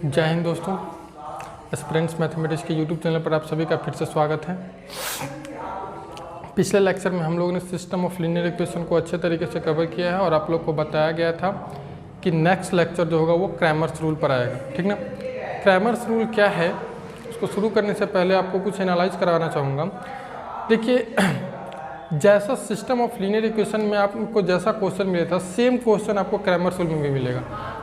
जय हिंद दोस्तों, aspirants mathematics के यूट्यूब चैनल पर आप सभी का फिर से स्वागत है। पिछले लेक्चर में हम लोगों ने सिस्टम ऑफ लीनियर इक्वेशन को अच्छे तरीके से कवर किया है और आप लोग को बताया गया था कि नेक्स्ट लेक्चर जो होगा वो क्रैमर्स रूल पर आएगा, ठीक ना। क्रैमर्स रूल क्या है, उसको शुरू करने से पहले आपको कुछ एनालाइज कराना चाहूँगा। देखिए, जैसा सिस्टम ऑफ लीनियर इक्वेशन में आपको जैसा क्वेश्चन मिला था, सेम क्वेश्चन आपको क्रैमर्स रूल में भी मिलेगा।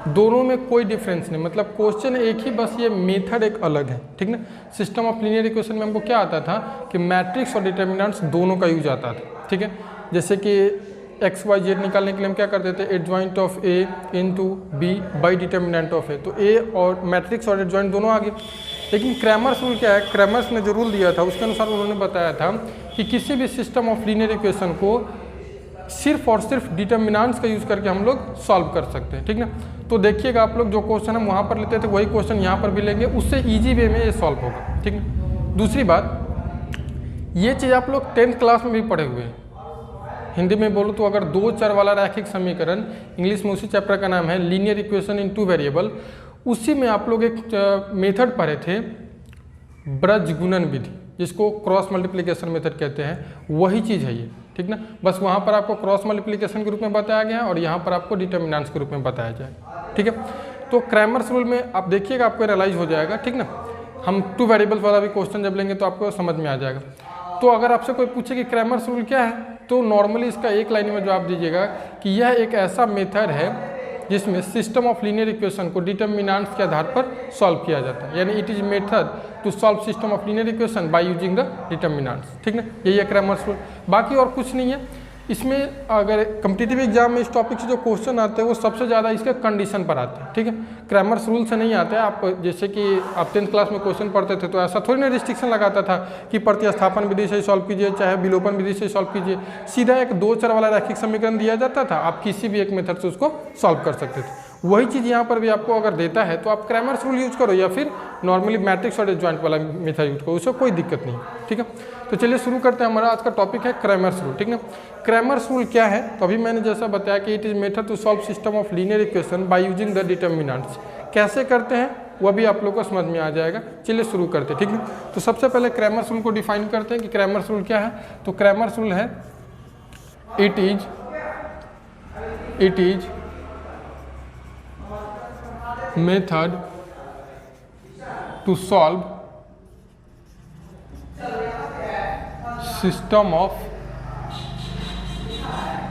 दोनों में कोई डिफरेंस नहीं, मतलब क्वेश्चन एक ही, बस ये मेथड एक अलग है, ठीक ना। सिस्टम ऑफ लीनियर इक्वेशन में हमको क्या आता था कि मैट्रिक्स और डिटर्मिनेंट्स दोनों का यूज आता था, ठीक है। जैसे कि एक्स वाई जेड निकालने के लिए हम क्या करते थे, adjoint of A into B by determinant of A, तो ए और मैट्रिक्स और एडजॉइंट दोनों आ गए। लेकिन क्रैमर्स रूल क्या है, क्रैमर्स ने जो रूल दिया था उसके अनुसार उन्होंने बताया था कि किसी भी सिस्टम ऑफ लीनियर इक्वेशन को सिर्फ और सिर्फ डिटर्मिनेंट्स का यूज़ करके हम लोग सॉल्व कर सकते हैं, ठीक ना। तो देखिएगा, आप लोग जो क्वेश्चन हम वहाँ पर लेते थे वही क्वेश्चन यहाँ पर भी लेंगे, उससे ईजी वे में ये सॉल्व होगा, ठीक है। दूसरी बात, ये चीज़ आप लोग 10th क्लास में भी पढ़े हुए हैं। हिंदी में बोलो तो अगर दो चर वाला रैखिक समीकरण, इंग्लिश में उसी चैप्टर का नाम है linear equation in two variable, उसी में आप लोग एक मेथड पढ़े थे, ब्रज गुणन विधि, जिसको क्रॉस मल्टीप्लिकेशन मेथड कहते हैं, वही चीज़ है ये, ठीक ना। बस वहाँ पर आपको क्रॉस मल्टीप्लिकेशन के रूप में बताया गया है और यहाँ पर आपको डिटर्मिनेंट्स के रूप में बताया जाएगा, ठीक है। तो क्रैमर्स रूल में आप देखिएगा, आपको एनालाइज हो जाएगा, ठीक ना। हम टू वेरिएबल्स वाला भी क्वेश्चन जब लेंगे तो आपको समझ में आ जाएगा। तो अगर आपसे कोई पूछे कि क्रैमर्स रूल क्या है, तो नॉर्मली इसका एक लाइन में जवाब दीजिएगा कि यह एक ऐसा मेथड है जिसमें सिस्टम ऑफ लीनियर इक्वेशन को डिटर्मिनेंट्स के आधार पर सॉल्व किया जाता है, यानी it is method to solve system of linear equation by using the determinants, ठीक ना। यही है क्रैमर्स रूल, बाकी और कुछ नहीं है इसमें। अगर कॉम्पिटिटिव एग्जाम में इस टॉपिक से जो क्वेश्चन आते हैं वो सबसे ज़्यादा इसके कंडीशन पर आते हैं, ठीक है। क्रैमर्स रूल से नहीं आते हैं। आप जैसे कि आप 10th क्लास में क्वेश्चन पढ़ते थे तो ऐसा थोड़ी ना रिस्ट्रिक्शन लगाता था कि प्रतिस्थापन विधि से सॉल्व कीजिए चाहे विलोपन विधि से सॉल्व कीजिए, सीधा एक दो चर वाला रैखिक समीकरण दिया जाता था, आप किसी भी एक मेथड से उसको सॉल्व कर सकते थे। वही चीज़ यहाँ पर भी आपको अगर देता है तो आप क्रैमर्स रूल यूज करो या फिर नॉर्मली मैट्रिक्स और एडजॉइंट वाला मेथड यूज करो, उससे कोई दिक्कत नहीं, ठीक है। तो चलिए शुरू करते हैं। हमारा आज का टॉपिक है क्रैमर्स रूल, ठीक ना। क्रैमर्स रूल क्या है, तो अभी मैंने जैसा बताया कि it is method to solve system of linear equation by using the determinants. कैसे करते हैं वह भी आप लोग को समझ में आ जाएगा। चलिए शुरू करते हैं, ठीक है। तो सबसे पहले क्रैमर्स रूल को डिफाइन करते हैं कि क्रैमर्स रूल क्या है। तो क्रैमर्स रूल है it is method to solve system of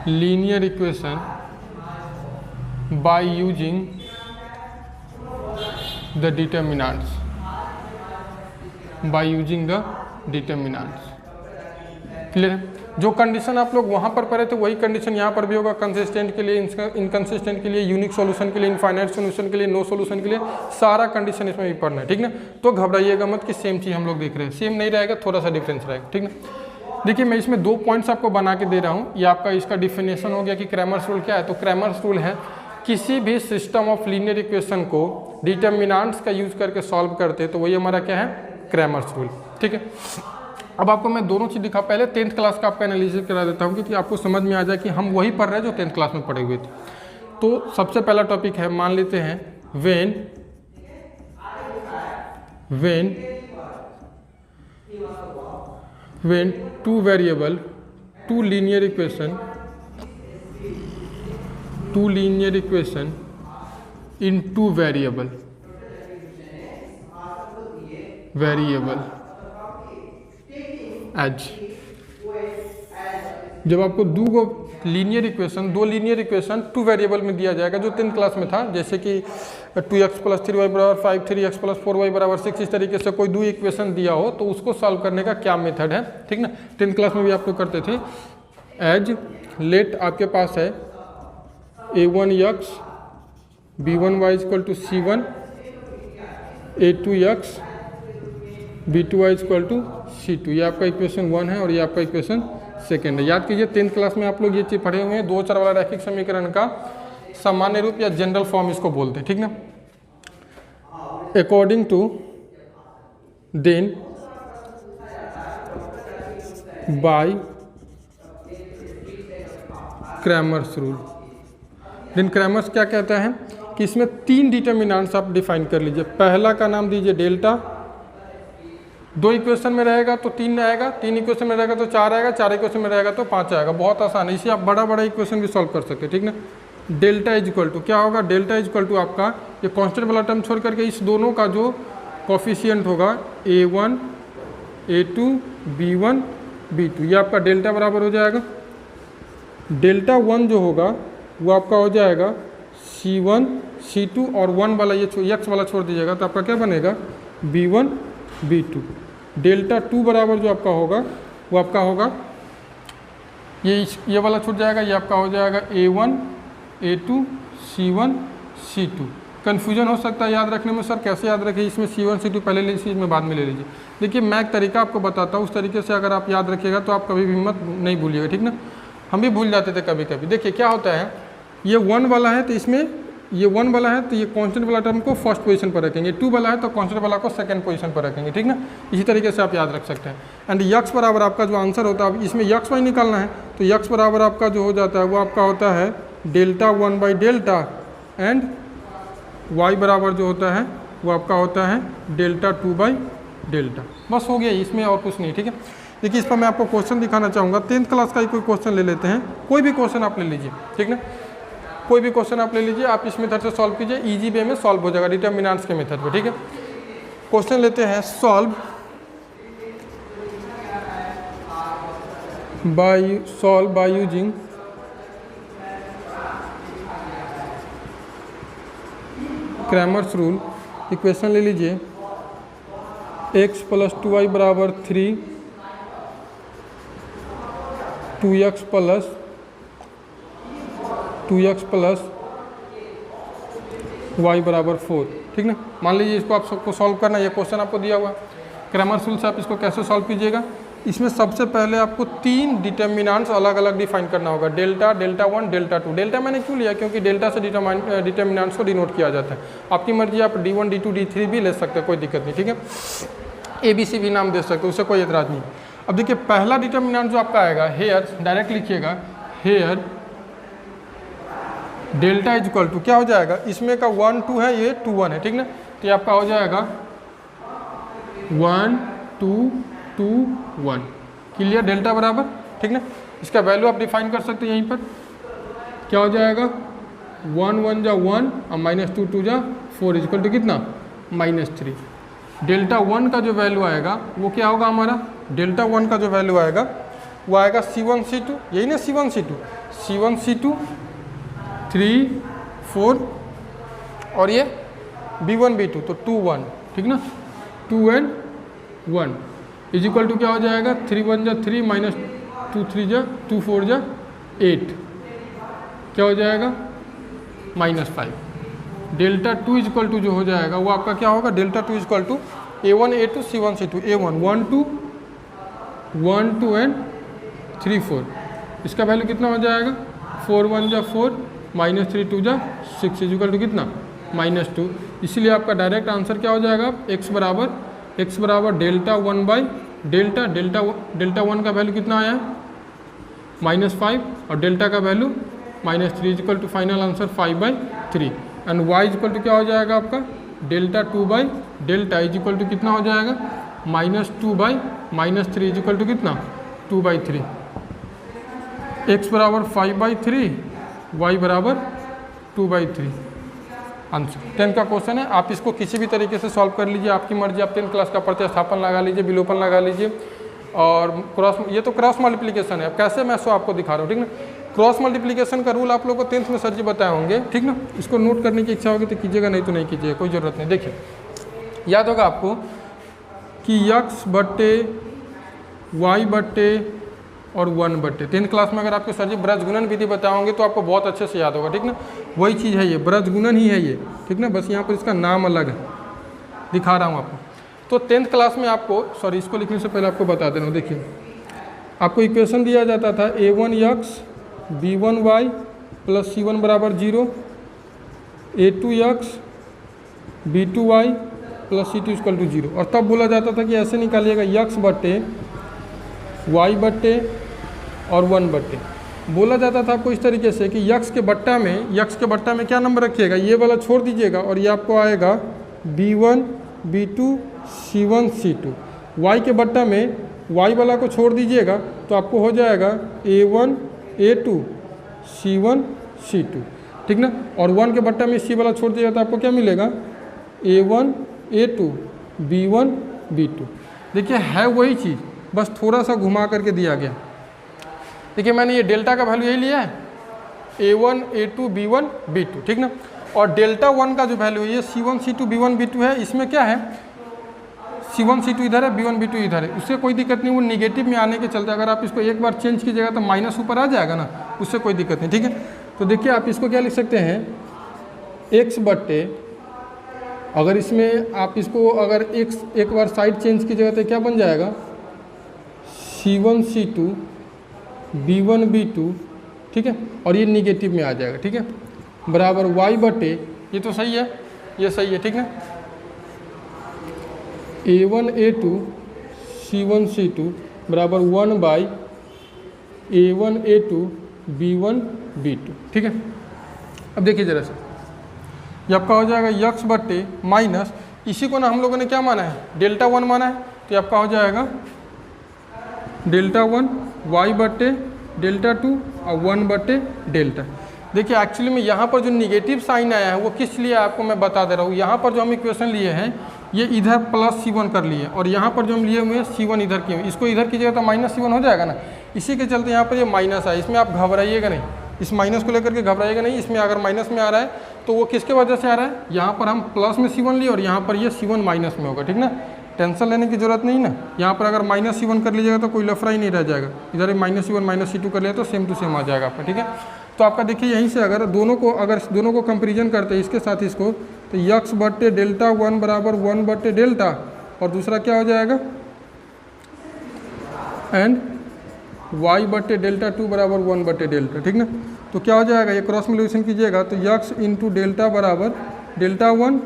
linear equation by using the determinants, clear है। जो कंडीशन आप लोग वहाँ पर पढ़े थे वही कंडीशन यहाँ पर भी होगा। कंसिस्टेंट के लिए, इनकंसिस्टेंट के लिए, यूनिक सॉल्यूशन के लिए, इनफाइनाइट सॉल्यूशन के लिए, नो सॉल्यूशन के लिए, सारा कंडीशन इसमें भी पढ़ना है, ठीक ना। तो घबराइएगा मत कि सेम चीज़ हम लोग देख रहे हैं, सेम नहीं रहेगा, थोड़ा सा डिफरेंस रहेगा, ठीक ना। देखिए, मैं इसमें 2 पॉइंट्स आपको बना के दे रहा हूँ। ये आपका इसका डिफिनेशन हो गया कि क्रैमर्स रूल क्या है। तो क्रैमर्स रूल है किसी भी सिस्टम ऑफ लीनियर इक्वेशन को डिटर्मिनेंट्स का यूज करके सॉल्व करते हैं, तो वही हमारा क्या है, क्रैमर्स रूल, ठीक है। अब आपको मैं दोनों चीज़ दिखा, पहले 10th क्लास का आपका एनालिसिस करा देता हूँ कि आपको समझ में आ जाए कि हम वही पढ़ रहे हैं जो 10th क्लास में पढ़े हुए थे। तो सबसे पहला टॉपिक है, मान लेते हैं when two variable, two linear equation in two variable as, जब आपको दो लीनियर इक्वेशन टू वेरिएबल में दिया जाएगा, जो 10th क्लास में था, जैसे कि 2x + 3y = 5, 3x + 4y = 6, इस तरीके से कोई दो इक्वेशन दिया हो तो उसको सॉल्व करने का क्या मेथड है, ठीक ना। 10th क्लास में भी आप लोग करते थे। एज लेट आपके पास है a1x b1y = c1, a2x b2y = c2, ये आपका इक्वेशन 1 है और ये आपका इक्वेशन 2 है। याद कीजिए 10th क्लास में आप लोग ये चीज़ पढ़े हुए हैं, दो चर वाला रैखिक समीकरण का सामान्य रूप या जनरल फॉर्म इसको बोलते हैं, ठीक ना। According to then by Cramer's rule. Then Cramer's क्या कहता है कि इसमें 3 डिटर्मिनेंट्स आप डिफाइन कर लीजिए। पहला का नाम दीजिए डेल्टा, 2 इक्वेशन में रहेगा तो 3 आएगा, 3 इक्वेशन में रहेगा तो 4 आएगा, 4 इक्वेशन में रहेगा तो 5 आएगा। बहुत आसान है, इसे आप बड़ा बड़ा इक्वेशन भी सॉल्व कर सकते हैं, ठीक ना। डेल्टा इज इक्वल टू क्या होगा, डेल्टा इज इक्वल टू आपका ये कांस्टेंट वाला टर्म छोड़ करके इस दोनों का जो कोफिशिएंट होगा a1 a2 b1 b2, ये आपका डेल्टा बराबर हो जाएगा। डेल्टा 1 जो होगा वो आपका हो जाएगा c1 c2 और 1 वाला ये x वाला छोड़ दीजिएगा तो आपका क्या बनेगा b1 b2। डेल्टा 2 बराबर जो आपका होगा वो आपका होगा ये वाला छूट जाएगा, ये आपका हो जाएगा a1 a2 c1 c2। Confusion हो सकता है याद रखने में, सर कैसे याद रखें, इसमें c1 c2 पहले ले लीजिए, इसमें बाद में ले लीजिए। देखिए मैं एक तरीका आपको बताता हूँ, उस तरीके से अगर आप याद रखिएगा तो आप कभी भी हिम्मत नहीं भूलिएगा, ठीक ना। हम भी भूल जाते थे कभी कभी। देखिए क्या होता है, ये 1 वाला है तो इसमें ये 1 वाला है तो ये कांस्टेंट वाला टर्म को फर्स्ट पोजीशन पर रखेंगे, 2 वाला है तो कांस्टेंट वाला को सेकंड पोजीशन पर रखेंगे, ठीक ना। इसी तरीके से आप याद रख सकते हैं। एंड यक्स बराबर आपका जो आंसर होता है, अब इसमें यक्स वाई निकालना है तो यक्स बराबर आपका जो हो जाता है वो आपका होता है delta 1 by delta and y बराबर जो होता है वो आपका होता है डेल्टा 2 बाई डेल्टा। बस हो गया, इसमें और कुछ नहीं, ठीक है। देखिए इस पर मैं आपको क्वेश्चन दिखाना चाहूँगा, 10th क्लास का ही कोई क्वेश्चन ले लेते हैं, कोई भी क्वेश्चन आप ले लीजिए, ठीक ना। कोई भी क्वेश्चन आप ले लीजिए, आप इस मेथड से सॉल्व कीजिए, इजी वे में सॉल्व हो जाएगा डिटर्मिनेंट्स के मेथड पे, ठीक है। क्वेश्चन लेते हैं, solve by using Cramer's rule. Equation ले लीजिए x + 2y बराबर 3, 2x + 2y बराबर 4, ठीक ना। मान लीजिए इसको आप सबको सॉल्व करना है, ये क्वेश्चन आपको दिया हुआ है। क्रैमर्स रूल से आप इसको कैसे सॉल्व कीजिएगा, इसमें सबसे पहले आपको 3 डिटर्मिनेंट्स अलग अलग डिफाइन करना होगा, डेल्टा, डेल्टा 1, डेल्टा 2। डेल्टा मैंने क्यों लिया, क्योंकि डेल्टा से डिटर्मिनेंट्स को डिनोट किया जाता है। आपकी मर्जी, आप D1 D2 D3 भी ले सकते हैं, कोई दिक्कत नहीं, ठीक है। ABC भी नाम दे सकते हैं, उससे कोई एतराज़ नहीं। अब देखिए पहला डिटर्मिनेंट जो आपका आएगा, हेयर, डायरेक्ट लिखिएगा, here delta is equal to क्या हो जाएगा, इसमें का 1 2 है, ये 2 1 है, ठीक ना। तो ये आपका हो जाएगा 1 2 2 1, क्लियर, डेल्टा बराबर, ठीक ना। इसका वैल्यू आप डिफाइन कर सकते हैं यहीं पर, क्या हो जाएगा 1 1 जा 1 और -2 2 जा 4 इक्वल टू कितना -3। डेल्टा 1 का जो वैल्यू आएगा वो क्या होगा हमारा, डेल्टा 1 का जो वैल्यू आएगा वो आएगा C1 C2, यही ना C1 C2 3 4 और ये B1 B2 तो 2 1, ठीक ना। 2 and 1 इज इक्वल टू क्या हो जाएगा, 3 1 जा 3 -2 3 जा 2 4 जा 8, क्या हो जाएगा -5। डेल्टा 2 इज इक्वल टू जो हो जाएगा वो आपका क्या होगा, delta 2 is equal to A1 A2 C1 C2, A1 1 2 1 2 and 3 4, इसका वैल्यू कितना हो जाएगा 4 1 जा 4 -3 2 जा 6 इज इक्वल टू कितना -2। इसलिए आपका डायरेक्ट आंसर क्या हो जाएगा, x बराबर डेल्टा 1 बाई डेल्टा 1 का वैल्यू कितना आया -5 और डेल्टा का value -3 is equal to final answer 5/3 and y is equal to क्या हो जाएगा आपका delta 2 by delta is equal to कितना हो जाएगा -2 बाई -3 इज इक्वल टू कितना 2/3। x बराबर 5/3, y बराबर 2/3 आंसर। 10th का क्वेश्चन है, आप इसको किसी भी तरीके से सॉल्व कर लीजिए, आपकी मर्जी। आप 10th क्लास का प्रतिस्थापन लगा लीजिए, विलोपन लगा लीजिए और ये तो क्रॉस मल्टीप्लिकेशन है, अब कैसे मैं सो आपको दिखा रहा हूँ, ठीक ना। क्रॉस मल्टीप्लिकेशन का रूल आप लोगों को 10th में सर जी बताए होंगे, ठीक ना। इसको नोट करने की इच्छा होगी तो कीजिएगा, नहीं तो नहीं कीजिएगा, कोई ज़रूरत नहीं। देखिए याद होगा आपको कि x बट्टे y बट्टे और 1/। 10th क्लास में अगर आपके सर जी ब्रज गुणन विधि बताए होंगे तो आपको बहुत अच्छे से याद होगा, ठीक ना। वही चीज़ है ये, ब्रज गुणन ही है ये, ठीक ना, बस यहाँ पर इसका नाम अलग है, दिखा रहा हूँ आपको। तो 10th क्लास में आपको, सॉरी इसको लिखने से पहले आपको बता दे रहा हूँ। देखिए आपको इक्वेशन दिया जाता था A1x B1y + C1 बराबर 0, A2x B2y + C2 equal to 0, और तब बोला जाता था कि ऐसे निकालिएगा x बट्टे y बट्टे और 1/। बोला जाता था आपको इस तरीके से कि यक्स के बट्टा में क्या नंबर रखिएगा, ये वाला छोड़ दीजिएगा और ये आपको आएगा B1 B2 C1 C2। Y के बट्टा में वाई वाला को छोड़ दीजिएगा तो आपको हो जाएगा A1 A2 C1 C2, ठीक ना। और 1 के बट्टा में सी वाला छोड़ दीजिएगा तो आपको क्या मिलेगा A1 A2 B1 B2। देखिए है वही चीज़, बस थोड़ा सा घुमा करके दिया गया। देखिए मैंने ये डेल्टा का वैल्यू यही लिया है A1 A2 B1 B2, ठीक ना। और डेल्टा 1 का जो वैल्यू है ये C1 C2 B1 B2 है, इसमें क्या है C1 C2 इधर है B1 B2 इधर है, उससे कोई दिक्कत नहीं। वो निगेटिव में आने के चलते अगर आप इसको एक बार चेंज कीजिएगा तो माइनस ऊपर आ जाएगा ना, उससे कोई दिक्कत नहीं, ठीक है। तो देखिए आप इसको क्या लिख सकते हैं x बट्टे, अगर इसमें आप इसको अगर x एक बार साइड चेंज कीजिएगा तो क्या बन जाएगा C1 C2 B1 B2, ठीक है। और ये निगेटिव में आ जाएगा, ठीक है, बराबर y बटे, ये तो सही है, ये सही है, ठीक है, A1 A2 C1 C2 बराबर 1 by A1 A2 B1 B2, ठीक है। अब देखिए जरा से, ये आपका हो जाएगा यक्स बट्टे माइनस, इसी को ना हम लोगों ने क्या माना है डेल्टा 1 माना है, तो ये आपका हो जाएगा डेल्टा 1 y बट्टे डेल्टा 2 और 1 बट्टे डेल्टा। देखिए एक्चुअली में यहाँ पर जो निगेटिव साइन आया है वो किस लिए आपको मैं बता दे रहा हूँ। यहाँ पर जो हम इक्वेशन लिए हैं ये इधर प्लस C1 कर लिए और यहाँ पर जो हम लिए हुए हैं C1 इधर किए हुए, इसको इधर कीजिएगा तो माइनस C1 हो जाएगा ना। इसी के चलते यहाँ पर ये माइनस है, इसमें आप घबराइएगा नहीं, इस माइनस को लेकर के घबराइएगा नहीं। इसमें अगर माइनस में आ रहा है तो वो किसके वजह से आ रहा है, यहाँ पर हम प्लस में C1 लिए और यहाँ पर ये C1 माइनस में होगा, ठीक ना। टेंशन लेने की जरूरत नहीं ना, यहाँ पर अगर माइनस C1 कर लीजिएगा तो कोई लफड़ा ही नहीं रह जाएगा, इधर माइनस C1 माइनस C2 कर लिया तो सेम टू सेम आ जाएगा आपका, ठीक है। तो आपका देखिए यहीं से अगर दोनों को कंपेरिजन करते हैं इसके साथ इसको, तो यक्स बट्टे डेल्टा 1 बराबर 1 बट्टे डेल्टा और दूसरा क्या हो जाएगा एंड y बट्टे डेल्टा 2 बराबर 1 बट्टे डेल्टा, ठीक ना। तो क्या हो जाएगा, ये क्रॉस मल्टीप्लिकेशन कीजिएगा तो यक्स इंटू डेल्टा बराबर delta 1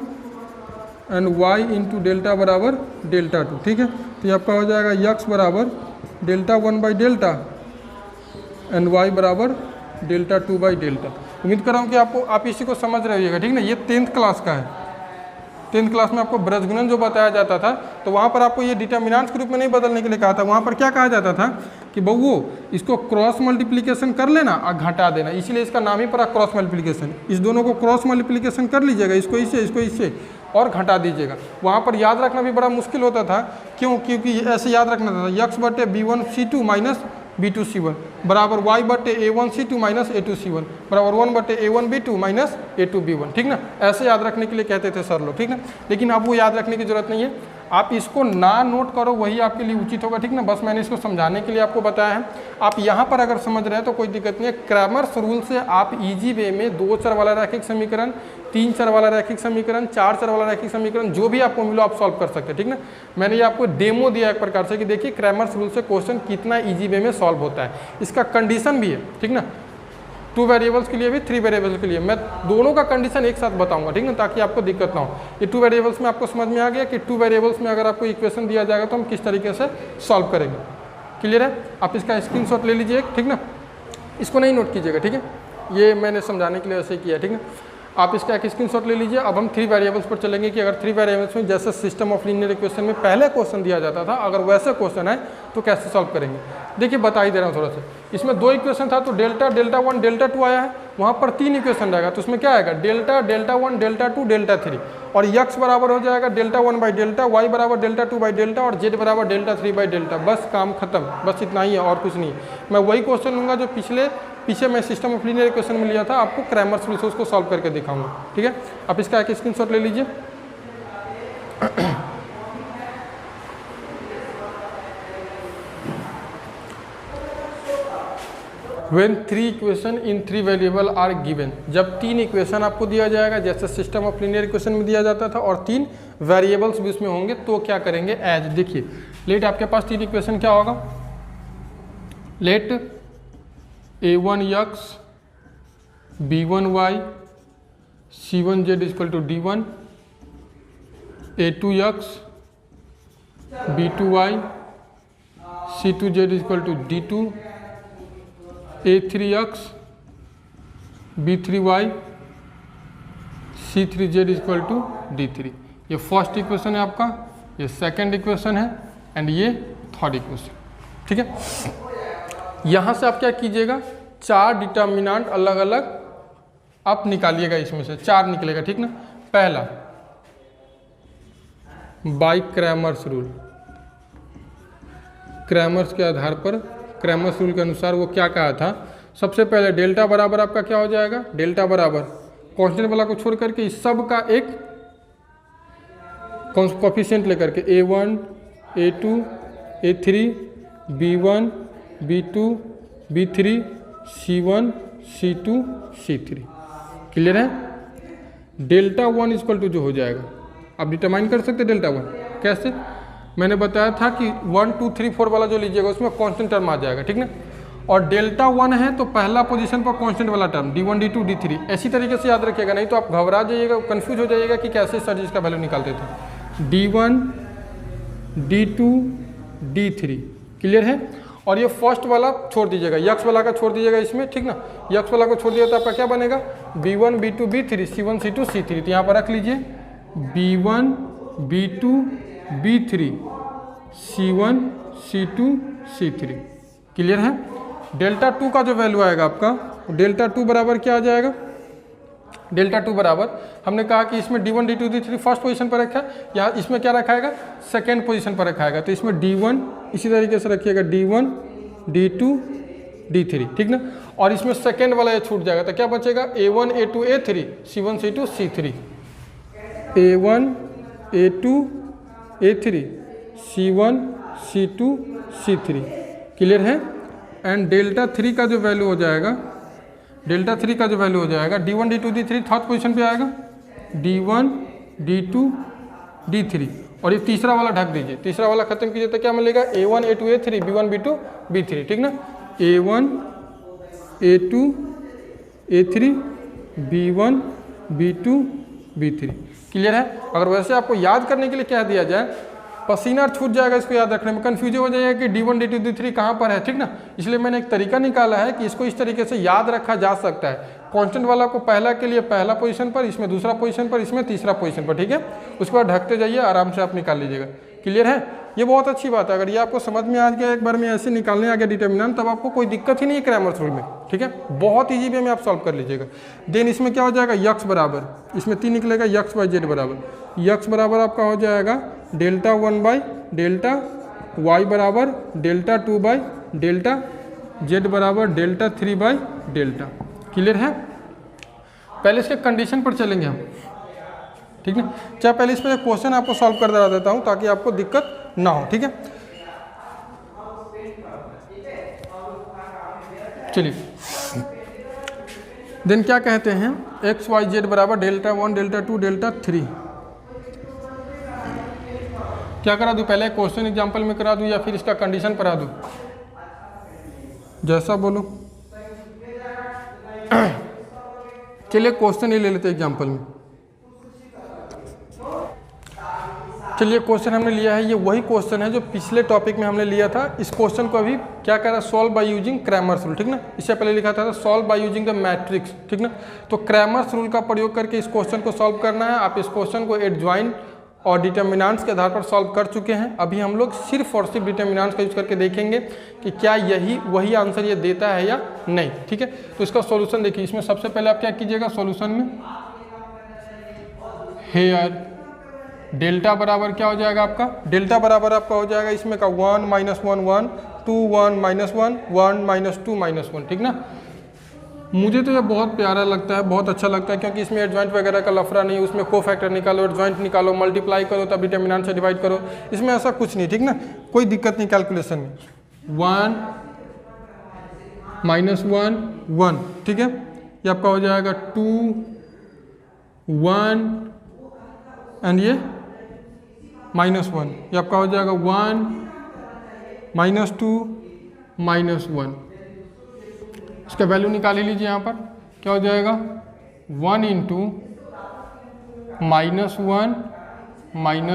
and y into delta बराबर डेल्टा 2, ठीक है। तो ये आपका हो जाएगा यक्स बराबर delta 1 by delta and y बराबर डेल्टा 2 बाई डेल्टा। उम्मीद कर रहा हूँ कि आप इसी को समझ रहे होइएगा, ठीक ना। ये 10th क्लास का है, 10th क्लास में आपको ब्रजगुणन जो बताया जाता था तो वहाँ पर आपको ये डिटर्मिनेंट्स के रूप में नहीं बदलने के लिए कहा था। वहाँ पर क्या कहा जाता था कि बउओ इसको क्रॉस मल्टीप्लिकेशन कर लेना और घटा देना, इसीलिए इसका नाम ही पड़ा क्रॉस मल्टीप्लिकेशन। इस दोनों को क्रॉस मल्टीप्लिकेशन कर लीजिएगा, इसको इससे और घटा दीजिएगा। वहाँ पर याद रखना भी बड़ा मुश्किल होता था, क्योंकि ऐसे याद रखना था यक्स बटे B1 C2 minus B2 C1 बराबर y बटे A1 C2 minus A2 C1 बराबर 1 बटे A1 B2 minus A2 B1, ठीक ना। ऐसे याद रखने के लिए कहते थे सर लोग, ठीक ना। लेकिन अब वो याद रखने की जरूरत नहीं है, आप इसको ना नोट करो वही आपके लिए उचित होगा, ठीक ना। बस मैंने इसको समझाने के लिए आपको बताया है। आप यहाँ पर अगर समझ रहे हैं तो कोई दिक्कत नहीं है। क्रैमर्स रूल से आप इजी वे में 2 चर वाला रैखिक समीकरण, 3 चर वाला रैखिक समीकरण, 4 चर वाला रैखिक समीकरण जो भी आपको मिलो आप सॉल्व कर सकते हैं, ठीक ना। मैंने ये आपको डेमो दिया एक प्रकार से कि देखिए क्रैमर्स रूल से क्वेश्चन कितना ईजी वे में सॉल्व होता है। इसका कंडीशन भी है, ठीक ना, 2 वेरिएबल्स के लिए भी 3 वेरिएबल्स के लिए। मैं दोनों का कंडीशन एक साथ बताऊंगा, ठीक ना, ताकि आपको दिक्कत ना हो। ये 2 वेरिएबल्स में आपको समझ में आ गया कि 2 वेरिएबल्स में अगर आपको इक्वेशन दिया जाएगा तो हम किस तरीके से सॉल्व करेंगे। क्लियर है, आप इसका स्क्रीनशॉट ले लीजिए, ठीक ना, इसको नहीं नोट कीजिएगा, ठीक है। ये मैंने समझाने के लिए ऐसे किया, ठीक है। आप इसका एक स्क्रीनशॉट ले लीजिए। अब हम 3 वेरिएबल्स पर चलेंगे कि अगर 3 वेरिएबल्स में जैसे सिस्टम ऑफ लीनियर इक्वेशन में पहले क्वेश्चन दिया जाता था, अगर वैसे क्वेश्चन है तो कैसे सॉल्व करेंगे। देखिए बता ही दे रहा हूँ थोड़ा सा। इसमें 2 इक्वेशन था तो डेल्टा 1 डेल्टा 2 आया है, वहाँ पर 3 इक्वेशन रहेगा तो उसमें क्या आएगा डेल्टा 1 डेल्टा 2 डेल्टा 3 और यक्स बराबर हो जाएगा डेल्टा 1 बाई डेल्टा, वाई बराबर डेल्टा 2 बाई डेल्टा और जेड बराबर डेल्टा 3 बाई डेल्टा। बस काम खत्म, बस इतना ही है और कुछ नहीं है। मैं वही क्वेश्चन लूँगा जो पीछे मैं सिस्टम ऑफ लीनियर इक्वेशन में लिया था, आपको क्रैमर्स रूल से उसको सॉल्व करके दिखाऊंगा, ठीक है। आप इसका एक स्क्रीनशॉट ले लीजिए। When 3 equation in 3 variable are given, जब 3 इक्वेशन आपको दिया जाएगा जैसे सिस्टम ऑफ लीनियर इक्वेशन में दिया जाता था और 3 वेरिएबल्स भी उसमें होंगे तो क्या करेंगे एज। देखिए लेट आपके पास 3 इक्वेशन क्या होगा, let A1x B1y C1z equal to D1, A2x B2y C2z equal to D2, A3x B3y C3z equal to D3। ये फर्स्ट इक्वेशन है आपका, ये सेकंड इक्वेशन है एंड ये थर्ड इक्वेशन। ठीक है, यहाँ से आप क्या कीजिएगा, 4 डिटर्मिनेंट अलग अलग आप निकालिएगा, इसमें से 4 निकलेगा। ठीक ना, पहला बाय क्रैमर्स रूल, क्रैमर्स के आधार पर, क्रैमर्स रूल के अनुसार वो क्या कहा था, सबसे पहले डेल्टा बराबर आपका क्या हो जाएगा, डेल्टा बराबर कांस्टेंट वाला को छोड़ करके इस सब का एक कोफिशिएंट लेकर के A1 A2 A3 B1 B2 B3 C1 C2 C3। Clear है। डेल्टा 1 इक्वल टू जो हो जाएगा, आप डिटरमाइन कर सकते डेल्टा 1 कैसे, मैंने बताया था कि 1 2 3 4 वाला जो लीजिएगा उसमें कांस्टेंट टर्म आ जाएगा। ठीक ना, और डेल्टा 1 है तो पहला पोजीशन पर कांस्टेंट वाला टर्म D1 D2 D3 ऐसी तरीके से याद रखिएगा, नहीं तो आप घबरा जाइएगा, कंफ्यूज हो जाइएगा कि कैसे सर जी इसका वैल्यू निकालते थे। D1 D2 D3 क्लियर है। और ये फर्स्ट वाला छोड़ दीजिएगा, यक्स वाला का छोड़ दीजिएगा इसमें। ठीक ना, यक्स वाला को छोड़ दिया तो आपका क्या बनेगा, B1 B2 B3 C1 C2 C3। तो यहाँ पर रख लीजिए B1 B2 B3 C1 C2 C3। Clear है। डेल्टा 2 का जो वैल्यू आएगा आपका, डेल्टा 2 बराबर क्या आ जाएगा, डेल्टा 2 बराबर हमने कहा कि इसमें D1 D2 D3 first position पर रखा है, यहाँ इसमें क्या रखाएगा, सेकेंड पोजीशन पर रखाएगा। तो इसमें D1 इसी तरीके से रखिएगा D1 D2 D3। ठीक ना, और इसमें सेकेंड वाला ये छूट जाएगा तो क्या बचेगा, A1 A2 A3 C1 C2 C3, A1 A2 A3 C1 C2 C3। Clear है। एंड डेल्टा 3 का जो वैल्यू हो जाएगा, डेल्टा 3 का जो वैल्यू हो जाएगा D1 D2 D3 third position पे आएगा, D1 D2 D3। और ये तीसरा वाला ढक दीजिए, तीसरा वाला खत्म कीजिए तो क्या मिलेगा, A1 A2 A3 B1 B2 B3। ठीक ना, A1 A2 A3 B1 B2 B3। Clear है। अगर वैसे आपको याद करने के लिए क्या दिया जाए, पसीना छूट जाएगा इसको याद रखने में, कंफ्यूजन हो जाएगा कि D1 D2 D3 कहाँ पर है। ठीक ना, इसलिए मैंने एक तरीका निकाला है कि इसको इस तरीके से याद रखा जा सकता है। कांस्टेंट वाला को पहला के लिए पहला पोजीशन पर, इसमें दूसरा पोजीशन पर, इसमें तीसरा पोजीशन पर। ठीक है, उसके बाद ढकते जाइए, आराम से आप निकाल लीजिएगा। क्लियर है, ये बहुत अच्छी बात है। अगर ये आपको समझ में आ गया, एक बार में ऐसे निकालने आ गया डिटर्मिनेंट, तब आपको कोई दिक्कत ही नहीं है क्रैमर्स रूल में। ठीक है, बहुत ईजी वे में आप सॉल्व कर लीजिएगा। देन इसमें क्या हो जाएगा, यक्स बराबर, इसमें 3 निकलेगा, यक्स बाई जेड बराबर, यक्स बराबर आपका हो जाएगा डेल्टा 1 बाई डेल्टा वाई बराबर डेल्टा 2 बाई डेल्टा जेड बराबर डेल्टा 3 बाई डेल्टा। क्लियर है। पहले इसके कंडीशन पर चलेंगे हम। ठीक है, क्या पहले इस पर एक क्वेश्चन आपको सॉल्व कर दे देता हूँ ताकि आपको दिक्कत ना हो। ठीक है, चलिए। देन क्या कहते हैं, एक्स वाई जेड बराबर डेल्टा 1 डेल्टा 2 डेल्टा 3। क्या करा दूँ, पहले क्वेश्चन एग्जांपल में करा दूँ या फिर इसका कंडीशन करा दूँ, जैसा बोलो। चलिए क्वेश्चन ही ले लेते एग्जांपल में। चलिए क्वेश्चन हमने लिया है, ये वही क्वेश्चन है जो पिछले टॉपिक में हमने लिया था। इस क्वेश्चन को अभी क्या कह रहा है, solve by using Cramer's rule. ठीक ना, इससे पहले लिखा था solve by using the matrix. ठीक ना, तो क्रैमर्स रूल का प्रयोग करके इस क्वेश्चन को सॉल्व करना है। आप इस क्वेश्चन को एडजॉइंट और डिटर्मिनेंट्स के आधार पर सॉल्व कर चुके हैं। अभी हम लोग सिर्फ और सिर्फ डिटर्मिनेंट्स का यूज करके देखेंगे कि क्या यही वही आंसर ये देता है या नहीं। ठीक है, तो इसका सॉल्यूशन देखिए। इसमें सबसे पहले आप क्या कीजिएगा, सॉल्यूशन में हेयर डेल्टा बराबर क्या हो जाएगा आपका, डेल्टा बराबर आपका हो जाएगा इसमें का 1 - 1 1 2 1 - 1 1 - 2 -1। ठीक ना, मुझे तो ये बहुत प्यारा लगता है, बहुत अच्छा लगता है, क्योंकि इसमें एडजॉइंट वगैरह का लफड़ा नहीं, उसमें को फैक्टर निकालो, एडजॉइंट निकालो, मल्टीप्लाई करो, तब डिटर्मिनेंट से डिवाइड करो, इसमें ऐसा कुछ नहीं। ठीक ना, कोई दिक्कत नहीं कैलकुलेशन में। 1 - 1 1। ठीक है, ये आपका हो जाएगा 2 1 एंड ये -1, ये आपका हो जाएगा 1 -2 -1। इसका वैल्यू निकाल ही लीजिए। यहाँ पर क्या हो जाएगा, 1 × -1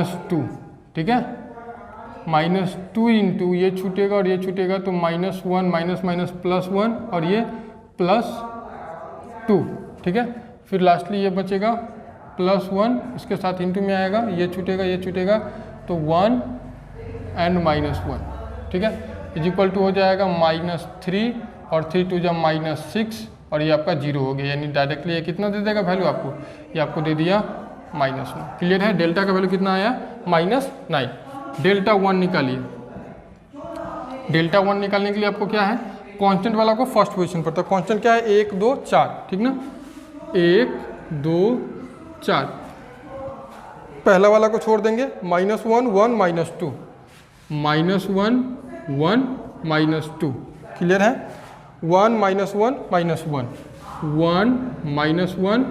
- 2। ठीक है, -2 इंटू ये छूटेगा और ये छूटेगा तो -1 माइनस माइनस +1 और ये +2, ठीक है। फिर लास्टली ये बचेगा +1, इसके साथ इंटू में आएगा, ये छूटेगा तो 1 एंड -1, ठीक है, इज इक्वल टू हो जाएगा -3 और 3 2 जा -6 और ये आपका 0 हो गया। यानी डायरेक्टली ये कितना दे देगा वैल्यू आपको, ये आपको दे दिया -9। क्लियर है। डेल्टा का वैल्यू कितना आया -9। डेल्टा 1 निकालिए। डेल्टा 1 निकालने के लिए आपको क्या है, कांस्टेंट वाला को फर्स्ट पोजीशन पर, तो कांस्टेंट क्या है 1 2 4, ठीक ना, 1 2 4। पहला वाला को छोड़ देंगे, -1 1 -2, -1 1 -2। क्लियर है। 1 -1 -1 1 -1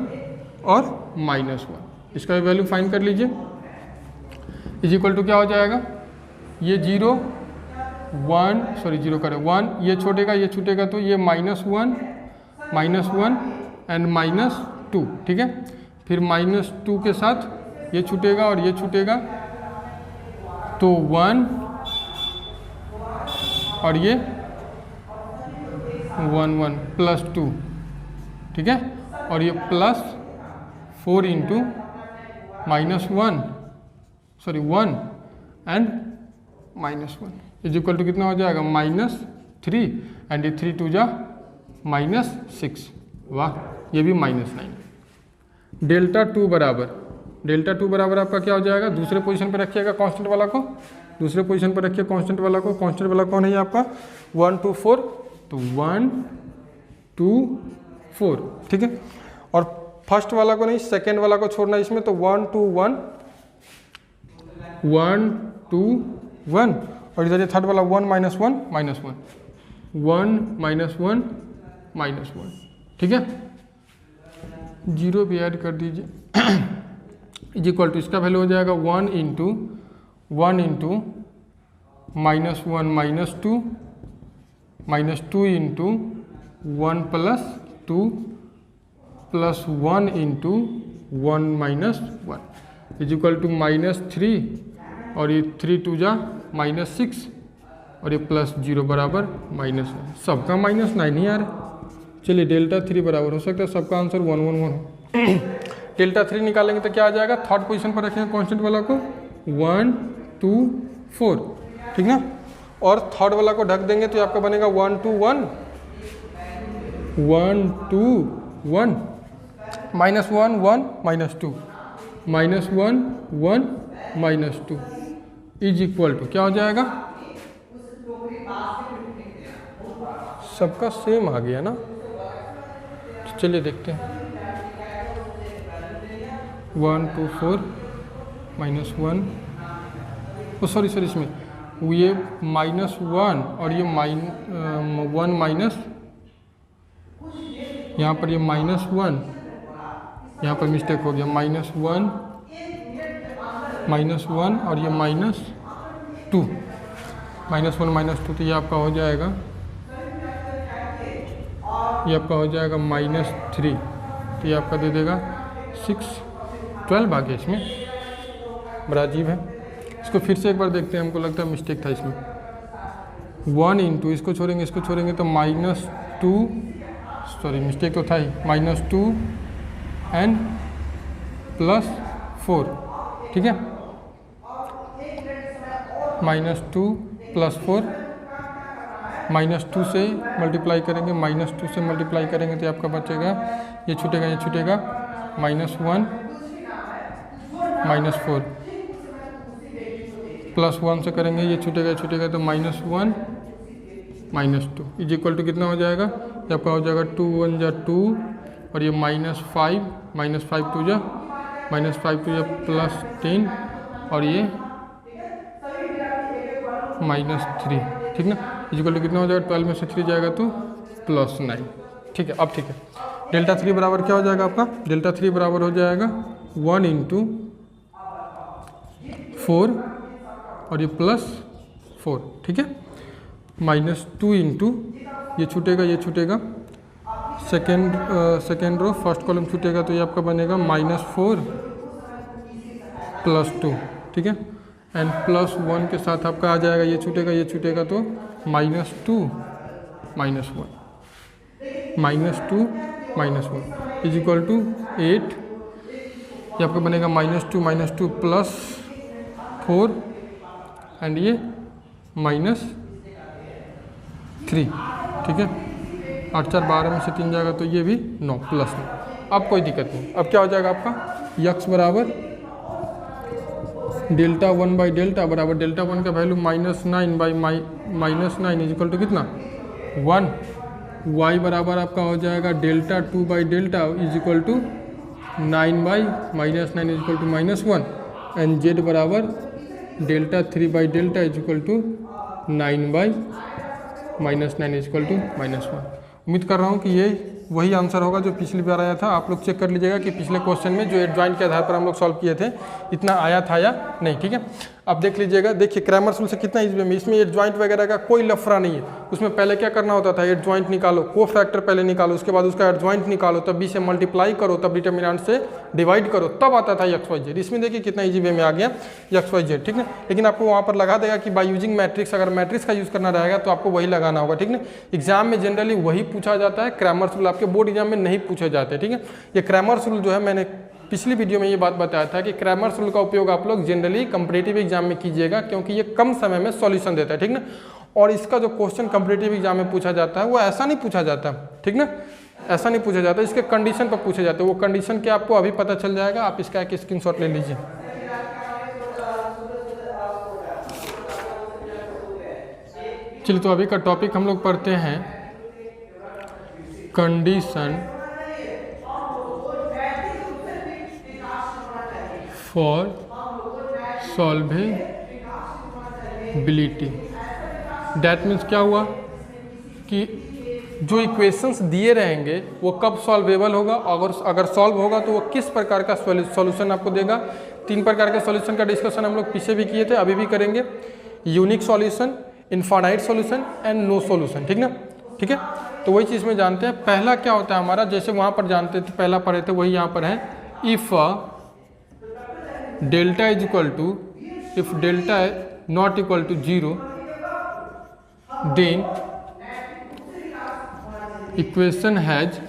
और -1, इसका वैल्यू फाइंड कर लीजिए। इज इक्वल टू क्या हो जाएगा, ये 0 1 ये छूटेगा तो ये -1 एंड -2, ठीक है। फिर -2 के साथ ये छूटेगा और ये छूटेगा तो 1 और ये 1 1 +2, ठीक है, और ये +4 into -1 and -1 is equal to कितना हो जाएगा -3 एंड ये 3 2 जा -6। वाह, ये भी -9। डेल्टा 2 बराबर आपका क्या हो जाएगा, दूसरे पोजीशन पे रखिएगा कांस्टेंट वाला को, दूसरे पोजीशन पर रखिए कांस्टेंट वाला को। कांस्टेंट वाला कौन है ये आपका 1 2 4, तो 1 2 4, ठीक है। और फर्स्ट वाला को नहीं, सेकेंड वाला को छोड़ना इसमें, तो 1 2 1 1 2 1 और इधर ये थर्ड वाला 1 -1 -1, ठीक है। 0 भी ऐड कर दीजिए। इज इक्वल टू इसका वैल्यू हो जाएगा 1 into -1 -2 -2 into 1 + 2 + 1 into 1 -1 is equal to -3 और ये 3 2 जा -6 और ये +0 बराबर -9। सबका -9 ही आ रहा है। चलिए डेल्टा 3 बराबर हो सकता है सबका आंसर 1 1 1 हो। डेल्टा 3 निकालेंगे तो क्या आ जाएगा, थर्ड पोजीशन पर रखेंगे कांस्टेंट वाला को 1 2 4, ठीक ना, और थर्ड वाला को ढक देंगे तो आपका बनेगा 1 2 1 -1 1 -2 -1 -2 इज इक्वल टू क्या हो जाएगा, सबका सेम आ गया ना। तो चलिए देखते हैं 1 2 4 -1 सॉरी इसमें ये -1 और ये 1 माइनस, यहाँ पर ये -1, यहाँ पर मिस्टेक हो गया, -1 और ये -2 -2, तो ये आपका हो जाएगा, ये आपका हो जाएगा -3, तो ये आपका दे देगा 6 12 आ गया इसमें। बड़ा अजीब है। इसको फिर से एक बार देखते हैं, हमको लगता है मिस्टेक था इसमें। 1 इंटू इसको छोड़ेंगे तो -2 सॉरी मिस्टेक तो था ही, -2 एंड +4, ठीक है, -2 +4 -2 से मल्टीप्लाई करेंगे, -2 से मल्टीप्लाई करेंगे तो आपका बचेगा, ये छूटेगा -1 -4 +1 से करेंगे, ये छूटेगा तो -1 -2 इज इक्वल टू कितना हो जाएगा, ये आपका हो जाएगा 2 1 जा 2 और ये -5 2 जा +10 और ये -3, ठीक ना, इज इक्वल टू कितना हो जाएगा, 12 में से 3 जाएगा तो +9, ठीक है। अब ठीक है, डेल्टा 3 बराबर क्या हो जाएगा आपका, डेल्टा 3 बराबर हो जाएगा 1 इंटू 4 और ये +4, ठीक है, -2 इंटू ये छूटेगा सेकेंड रो फर्स्ट कॉलम छूटेगा तो ये आपका बनेगा -4 +2, ठीक है, एंड +1 के साथ आपका आ जाएगा, ये छूटेगा तो -2 -1 -2 -1 इज इक्वल टू 8। ये आपका बनेगा -2 +4 एंड ये -3, ठीक है। 8 4 12 में से 3 जाएगा तो ये भी 9 +9। अब कोई दिक्कत नहीं। अब क्या हो जाएगा आपका यक्स बराबर Δ1/Δ बराबर Δ1 का वैल्यू -9 इज इक्वल टू कितना 1। y बराबर आपका हो जाएगा Δ2/Δ is equal to 9 is equal to -1 and z बराबर Δ3/Δ is equal to 9 is equal to -1। उम्मीद कर रहा हूँ कि ये वही आंसर होगा जो पिछली बार आया था। आप लोग चेक कर लीजिएगा कि पिछले क्वेश्चन में जो एडजॉइंट के आधार पर हम लोग सॉल्व किए थे इतना आया था या नहीं, ठीक है। अब देख लीजिएगा, देखिए क्रैमर्स रूल से कितना इजी में, इसमें एडजॉइंट वगैरह का कोई लफड़ा नहीं है। उसमें पहले क्या करना होता था, एडजॉइंट निकालो, को फैक्टर पहले निकालो, उसके बाद उसका एडजॉइंट निकालो, तब बी से मल्टीप्लाई करो, तब डिटर्मिनेंट से डिवाइड करो, तब आता था एक्स वाई जेड। इसमें देखिए कितना ईजी वे में आ गया एक्स वाई जेड, ठीक है। लेकिन आपको वहाँ पर लगा देगा कि बाय यूजिंग मैट्रिक्स, अगर मैट्रिक्स का यूज़ करना रहेगा तो आपको वही लगाना होगा, ठीक है। एग्जाम में जनरली वही पूछा जाता है, क्रैमर्स रूल आपके बोर्ड एग्जाम में नहीं पूछे जाते, ठीक है। ये क्रैमर्स रूल जो है, मैंने पिछली वीडियो में ये बात बताया था कि क्रैमर्स रूल का उपयोग आप लोग जनरली कंपटीटिव एग्जाम में कीजिएगा, क्योंकि ये कम समय में सॉल्यूशन देता है, ठीक ना। और इसका जो क्वेश्चन कंपटीटिव एग्जाम में पूछा जाता है वो ऐसा नहीं पूछा जाता, ठीक ना, ऐसा नहीं पूछा जाता, इसके कंडीशन पर पूछे जाते हैं। वो कंडीशन क्या आपको अभी पता चल जाएगा, आप इसका एक स्क्रीनशॉट ले लीजिए। चलिए, तो अभी का टॉपिक हम लोग पढ़ते हैं कंडीशन फॉर सॉल्वेबिलिटी। डैट मीन्स क्या हुआ कि जो इक्वेशंस दिए रहेंगे वो कब सॉल्वेबल होगा, अगर सॉल्व होगा तो वो किस प्रकार का सॉल्यूशन आपको देगा। 3 प्रकार के सॉल्यूशन का डिस्कशन हम लोग पीछे भी किए थे, अभी भी करेंगे। Unique solution, infinite solution and no solution, ठीक ना, ठीक है। तो वही चीज़ में जानते हैं। पहला क्या होता है हमारा, जैसे वहाँ पर जानते थे, पहला पढ़े थे, वही यहाँ पर है। If delta is equal to, if delta not equal to 0 then equation has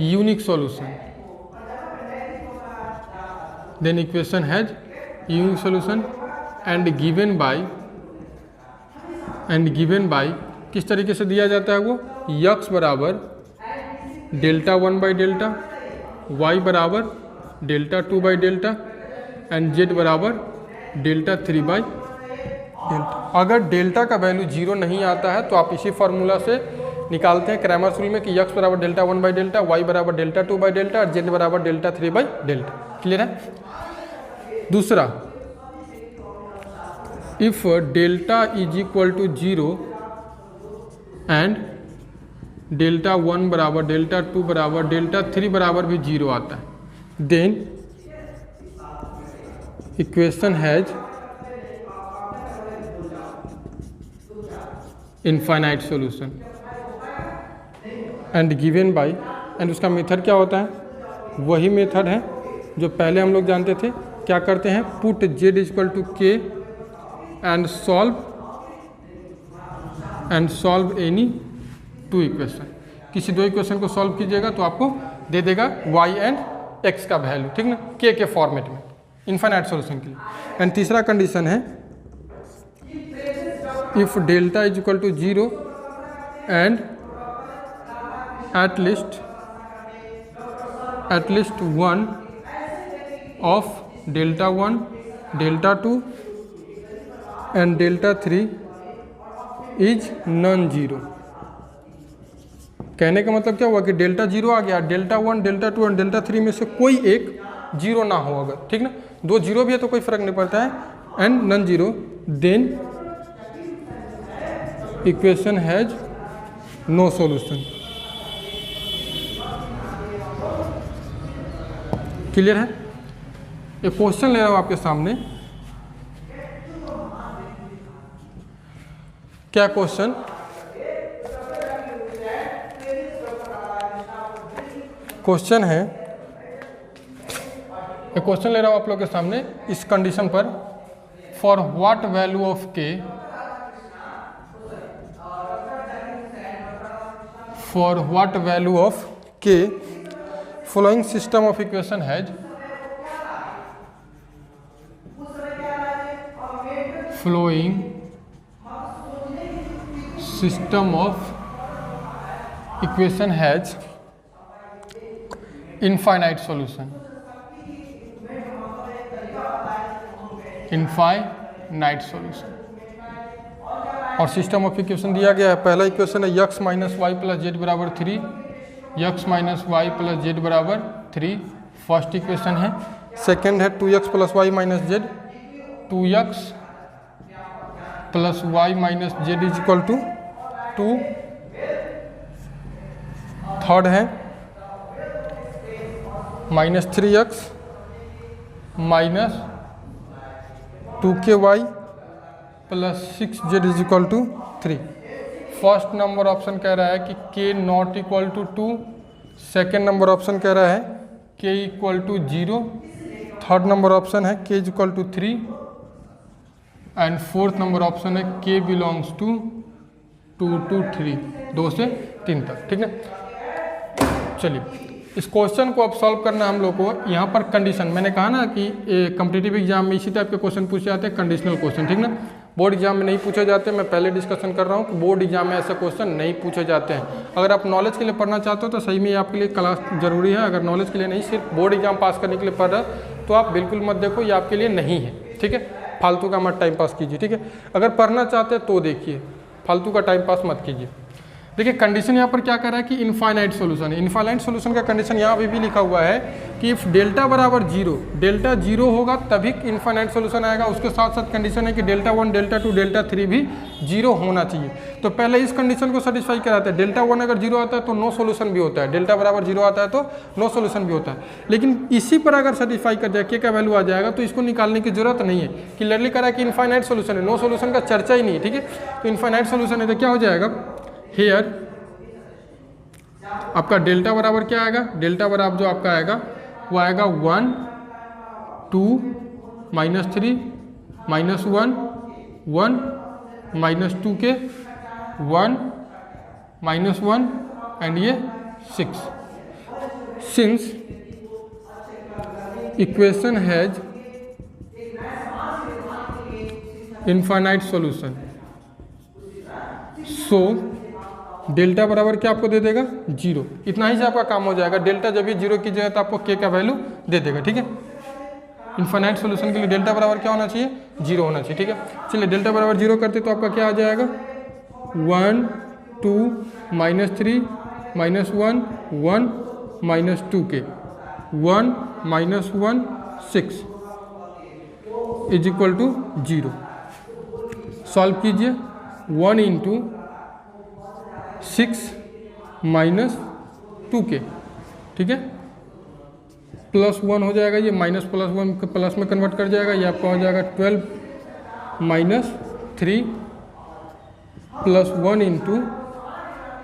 unique solution, then equation has unique solution and given by किस तरीके से दिया जाता है वो, यक्स बराबर Δ1/Δ, y बराबर Δ2/Δ एंड z बराबर Δ3/Δ। अगर डेल्टा का वैल्यू 0 नहीं आता है तो आप इसी फार्मूला से निकालते हैं क्रैमर्स रूल में कि यक्स बराबर Δ1/Δ, y बराबर Δ2/Δ और z बराबर Δ3/Δ। क्लियर है। दूसरा, if delta is equal to 0 and Δ1 बराबर Δ2 बराबर Δ3 बराबर भी 0 आता है, then equation has infinite solution and given by, and उसका मेथड क्या होता है, वही मेथड है जो पहले हम लोग जानते थे। क्या करते हैं, put z equal to k and solve any 2 equation. किसी 2 इक्वेशन को सॉल्व कीजिएगा तो आपको दे देगा y एंड x का वैल्यू, ठीक ना, k के फॉर्मेट में, इनफाइनाइट सॉल्यूशन के लिए। एंड तीसरा कंडीशन है, if delta is equal to 0 and at least 1 of Δ1, Δ2 and Δ3 is non zero. कहने का मतलब क्या हुआ कि डेल्टा 0 आ गया, Δ1, Δ2 एंड Δ3 में से कोई एक 0 ना हो अगर, ठीक ना, 2 0 भी है तो कोई फर्क नहीं पड़ता है, and non zero, then equation has no solution. Clear है। एक क्वेश्चन ले रहा हूं आपके सामने, क्या क्वेश्चन, क्वेश्चन है, एक क्वेश्चन ले रहा हूं आप लोग के सामने इस कंडीशन पर, फॉर व्हाट वैल्यू ऑफ के, फॉर व्हाट वैल्यू ऑफ के following system of equation has flowing system of equation has infinite solution, infinite solution। और सिस्टम ऑफ इक्वेशन दिया गया है, पहला इक्वेशन है x minus Y plus Z बराबर 3, x minus Y plus Z बराबर 3 first equation है। सेकेंड है 2x plus Y minus Z, 2x plus Y minus Z is equal to 2। Third है minus 3x minus 2ky plus 6z is equal to 3। First number option कह रहा है कि k not equal to 2, second number option कह रहा है k equal to 0, third number option है k equal to 3 and fourth number option है k belongs to 2 to 3, 2 से 3 तक। ठीक है, चलिए इस क्वेश्चन को अब सॉल्व करना हम लोग को। यहाँ पर कंडीशन मैंने कहा ना कि कॉम्पिटिटिव एग्जाम में इसी टाइप के क्वेश्चन पूछे जाते हैं, कंडीशनल क्वेश्चन, ठीक ना। बोर्ड एग्जाम में नहीं पूछे जाते, मैं पहले डिस्कशन कर रहा हूँ कि बोर्ड एग्जाम में ऐसे क्वेश्चन नहीं पूछे जाते हैं। अगर आप नॉलेज के लिए पढ़ना चाहते हो तो सही में आपके लिए क्लास जरूरी है, अगर नॉलेज के लिए नहीं सिर्फ बोर्ड एग्जाम पास करने के लिए पढ़ रहा तो आप बिल्कुल मत देखो, ये आपके लिए नहीं है। ठीक है, फालतू का मत टाइम पास कीजिए। ठीक है, अगर पढ़ना चाहते हैं तो देखिए, फालतू का टाइम पास मत कीजिए। देखिए कंडीशन यहाँ पर क्या कर रहा है कि इनफाइनाइट सोल्यूशन है। इनफाइनाइट सोल्यूशन का कंडीशन यहाँ अभी भी लिखा हुआ है कि इफ डेल्टा बराबर 0, डेल्टा 0 होगा तभी इनफाइनाइट सोल्यूशन आएगा। उसके साथ साथ कंडीशन है कि डेल्टा 1, डेल्टा 2, डेल्टा 3 भी 0 होना चाहिए। तो पहले इस कंडीशन को सेटिस्फाई कराते हैं। डेल्टा 1 अगर 0 आता है तो नो सोल्यूशन भी होता है, डेल्टा बराबर 0 आता है तो नो सोल्यूशन भी होता है। लेकिन इसी पर अगर सेटिस्फाई कर जाए, के का वैल्यू आ जाएगा तो इसको निकालने की जरूरत नहीं है। क्लियरली करा कि इनफाइनाइट सोल्यूशन है, नो सोल्यूशन का चर्चा ही नहीं है। ठीक है, तो इनफाइनाइट सोल्यूशन है तो क्या हो जाएगा, हेयर आपका डेल्टा बराबर क्या आएगा, डेल्टा बराबर जो आपका आएगा वो आएगा 1, 2, -3, -1, 1, -2 के 1, -1 एंड ये 6। Since equation has infinite solution, so delta बराबर क्या आपको दे देगा 0। इतना ही से आपका काम हो जाएगा। डेल्टा जब भी 0 की जगह तो आपको k का वैल्यू दे देगा। ठीक है, इनफाइनाइट सॉल्यूशन के लिए डेल्टा बराबर क्या होना चाहिए, 0 होना चाहिए। ठीक है, चलिए डेल्टा बराबर 0 करते तो आपका क्या आ जाएगा 1, 2, -3, -1, 1, -2 के 1, -1, 6 इज इक्वल टू 0। सॉल्व कीजिए, 1 इंटू 6 -2 के, ठीक है, +1 हो जाएगा, ये माइनस प्लस 1 प्लस में कन्वर्ट कर जाएगा, ये आपका हो जाएगा 12 -3 +1 इंटू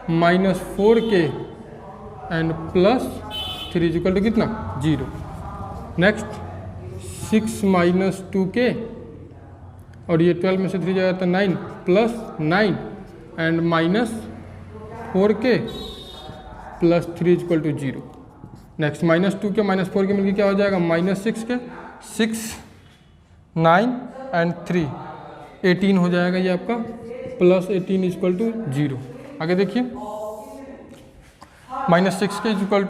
-4 के एंड +3 इक्वल टू कितना 0। नेक्स्ट 6 -2 के और ये 12 में से 3 जाएगा तो 9 +9 एंड -4 के +3 इक्वल टू 0। नेक्स्ट -2 के -4 के मिलकर क्या हो जाएगा -6 के 6, 9 एंड 3 18 हो जाएगा ये आपका, +18 इक्वल टू 0। आगे देखिए -6 के इक्वल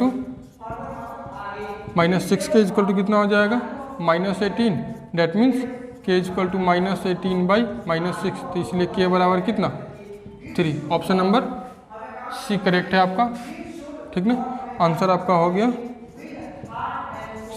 टू कितना हो जाएगा -18, डेट मीन्स के इक्वल टू -18/-6, तो इसलिए के बराबर कितना 3। ऑप्शन नंबर सी करेक्ट है आपका। ठीक ना, आंसर आपका हो गया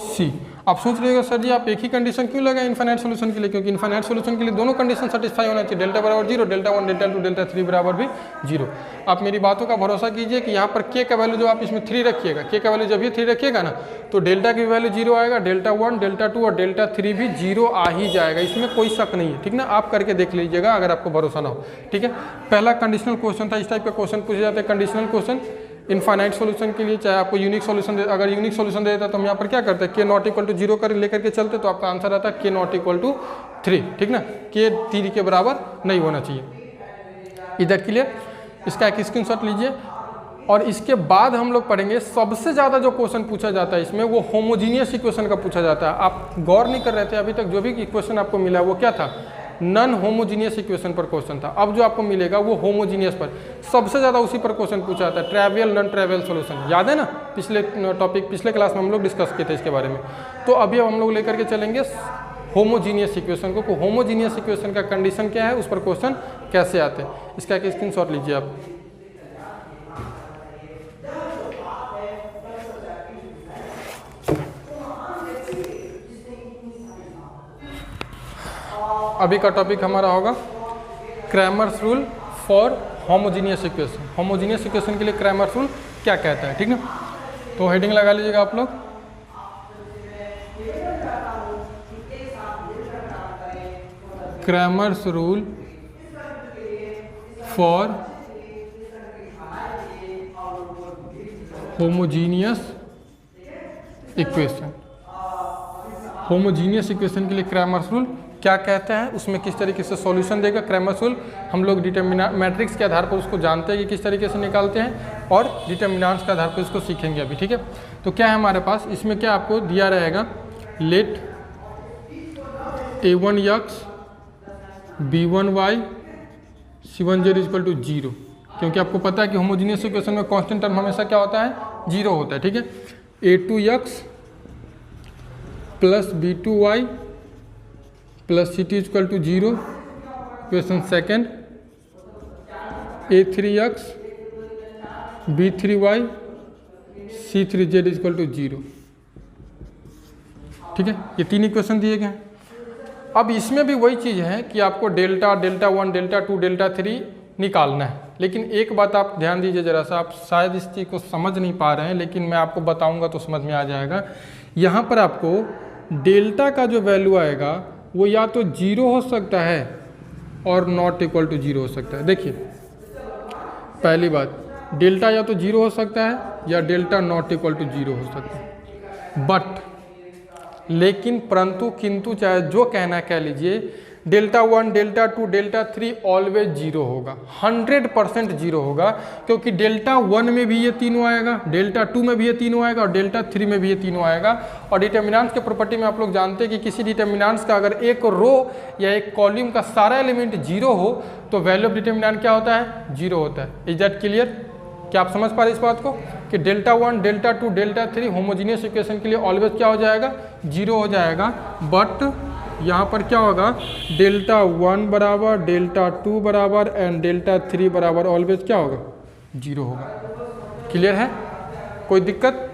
सी। आप सोच रहिएगा सर जी आप एक ही कंडीशन क्यों लगाए इनफाइनाइट सोल्यूशन के लिए, क्योंकि इनफाइनाइट सोल्यूशन के लिए दोनों कंडीशन सेटिस्फाई होना चाहिए, डेल्टा बराबर 0, डेल्टा 1, डेल्टा 2, डेल्टा 3 बराबर भी 0। आप मेरी बातों का भरोसा कीजिए कि यहाँ पर के का वैल्यू जो आप इसमें 3 रखिएगा, के का वैल्यू जब भी 3 रखिएगा ना तो डेल्टा की वैल्यू 0 आएगा, डेल्टा 1, डेल्टा 2 और डेल्टा 3 भी 0 आ ही जाएगा, इसमें कोई शक नहीं है। ठीक ना, आप करके देख लीजिएगा अगर आपको भरोसा ना हो। ठीक है, पहला कंडीशनल क्वेश्चन था, इस टाइप का क्वेश्चन पूछे जाते हैं कंडीशनल क्वेश्चन। इनफाइनाइट सॉल्यूशन के लिए चाहे आपको यूनिक सॉल्यूशन दे, अगर यूनिक सॉल्यूशन दे देता तो हम यहाँ पर क्या करते हैं, के नॉट इक्वल टू 0 कर लेकर के चलते, तो आपका आंसर आता है के नॉट इक्वल टू 3, ठीक ना, के 3 के बराबर नहीं होना चाहिए। इधर क्लियर, इसका एक स्क्रीनशॉट लीजिए। और इसके बाद हम लोग पढ़ेंगे सबसे ज़्यादा जो क्वेश्चन पूछा जाता है इसमें, वो होमोजीनियस इक्वेशन का पूछा जाता है। आप गौर नहीं कर रहे थे अभी तक, जो भी इक्वेशन आपको मिला वो क्या था, नॉन होमोजीनियस इक्वेशन पर क्वेश्चन था। अब जो आपको मिलेगा वो होमोजीनियस पर, सबसे ज़्यादा उसी पर क्वेश्चन पूछा जाता है, ट्रैवियल नॉन ट्रैवियल सॉल्यूशन। याद है ना, पिछले टॉपिक पिछले क्लास में हम लोग डिस्कस किए थे इसके बारे में। तो अभी हम लोग लेकर के चलेंगे होमोजीनियस इक्वेशन को। होमोजीनियस इक्वेशन का कंडीशन क्या है, उस पर क्वेश्चन कैसे आते हैं, इसका एक स्क्रीनशॉट लीजिए आप। अभी का टॉपिक हमारा होगा Cramer's rule for homogeneous equation. Homogeneous equation के लिए क्रैमर्स रूल क्या कहता है, ठीक ना। तो हेडिंग लगा लीजिएगा आप लोग, Cramer's rule for homogeneous equation. Homogeneous equation के लिए क्रैमर्स रूल क्या कहता है, उसमें किस तरीके से सॉल्यूशन देगा। क्रैमर्स रूल हम लोग मैट्रिक्स के आधार पर उसको जानते हैं कि किस तरीके से निकालते हैं, और डिटर्मिनेंट्स के आधार पर इसको सीखेंगे अभी, ठीक है। तो क्या है हमारे पास, इसमें क्या आपको दिया रहेगा, late a1x b1y c1z equal to 0, क्योंकि आपको पता है कि होमोजीनियस इक्वेशन में कांस्टेंट टर्म हमेशा क्या होता है, 0 होता है, ठीक है। a2x plus b2y plus ct equal to 0, question second. a3x b3y c3z equal to 0, ठीक है। ये 3 इक्वेशन दिए गए हैं। अब इसमें भी वही चीज़ है कि आपको डेल्टा, डेल्टा 1, डेल्टा 2, डेल्टा 3 निकालना है। लेकिन एक बात आप ध्यान दीजिए ज़रा सा, आप शायद इस चीज़ को समझ नहीं पा रहे हैं, लेकिन मैं आपको बताऊंगा तो समझ में आ जाएगा। यहाँ पर आपको डेल्टा का जो वैल्यू आएगा वो या तो 0 हो सकता है और नॉट इक्वल टू 0 हो सकता है। देखिए पहली बात, डेल्टा या तो 0 हो सकता है या डेल्टा नॉट इक्वल टू 0 हो सकता है। बट लेकिन परंतु किंतु चाहे जो कहना कह लीजिए, डेल्टा 1, डेल्टा 2, डेल्टा 3 ऑलवेज 0 होगा, 100% 0 होगा, क्योंकि डेल्टा 1 में भी ये तीनों आएगा, डेल्टा 2 में भी ये तीनों आएगा और डेल्टा 3 में भी ये तीनों आएगा। और डिटर्मिनेंट्स के प्रॉपर्टी में आप लोग जानते हैं कि किसी डिटर्मिनेंट्स का अगर एक रो या एक कॉलम का सारा एलिमेंट 0 हो तो वैल्यू ऑफ डिटर्मिनेंट क्या होता है, 0 होता है। Is that clear? क्या आप समझ पा रहे इस बात को कि delta 1, delta 2, delta 3 homogeneous equation के लिए ऑलवेज क्या हो जाएगा, 0 हो जाएगा। बट यहाँ पर क्या होगा, डेल्टा 1 बराबर, डेल्टा 2 बराबर एंड डेल्टा 3 बराबर ऑलवेज क्या होगा, 0 होगा। क्लियर है? कोई दिक्कत?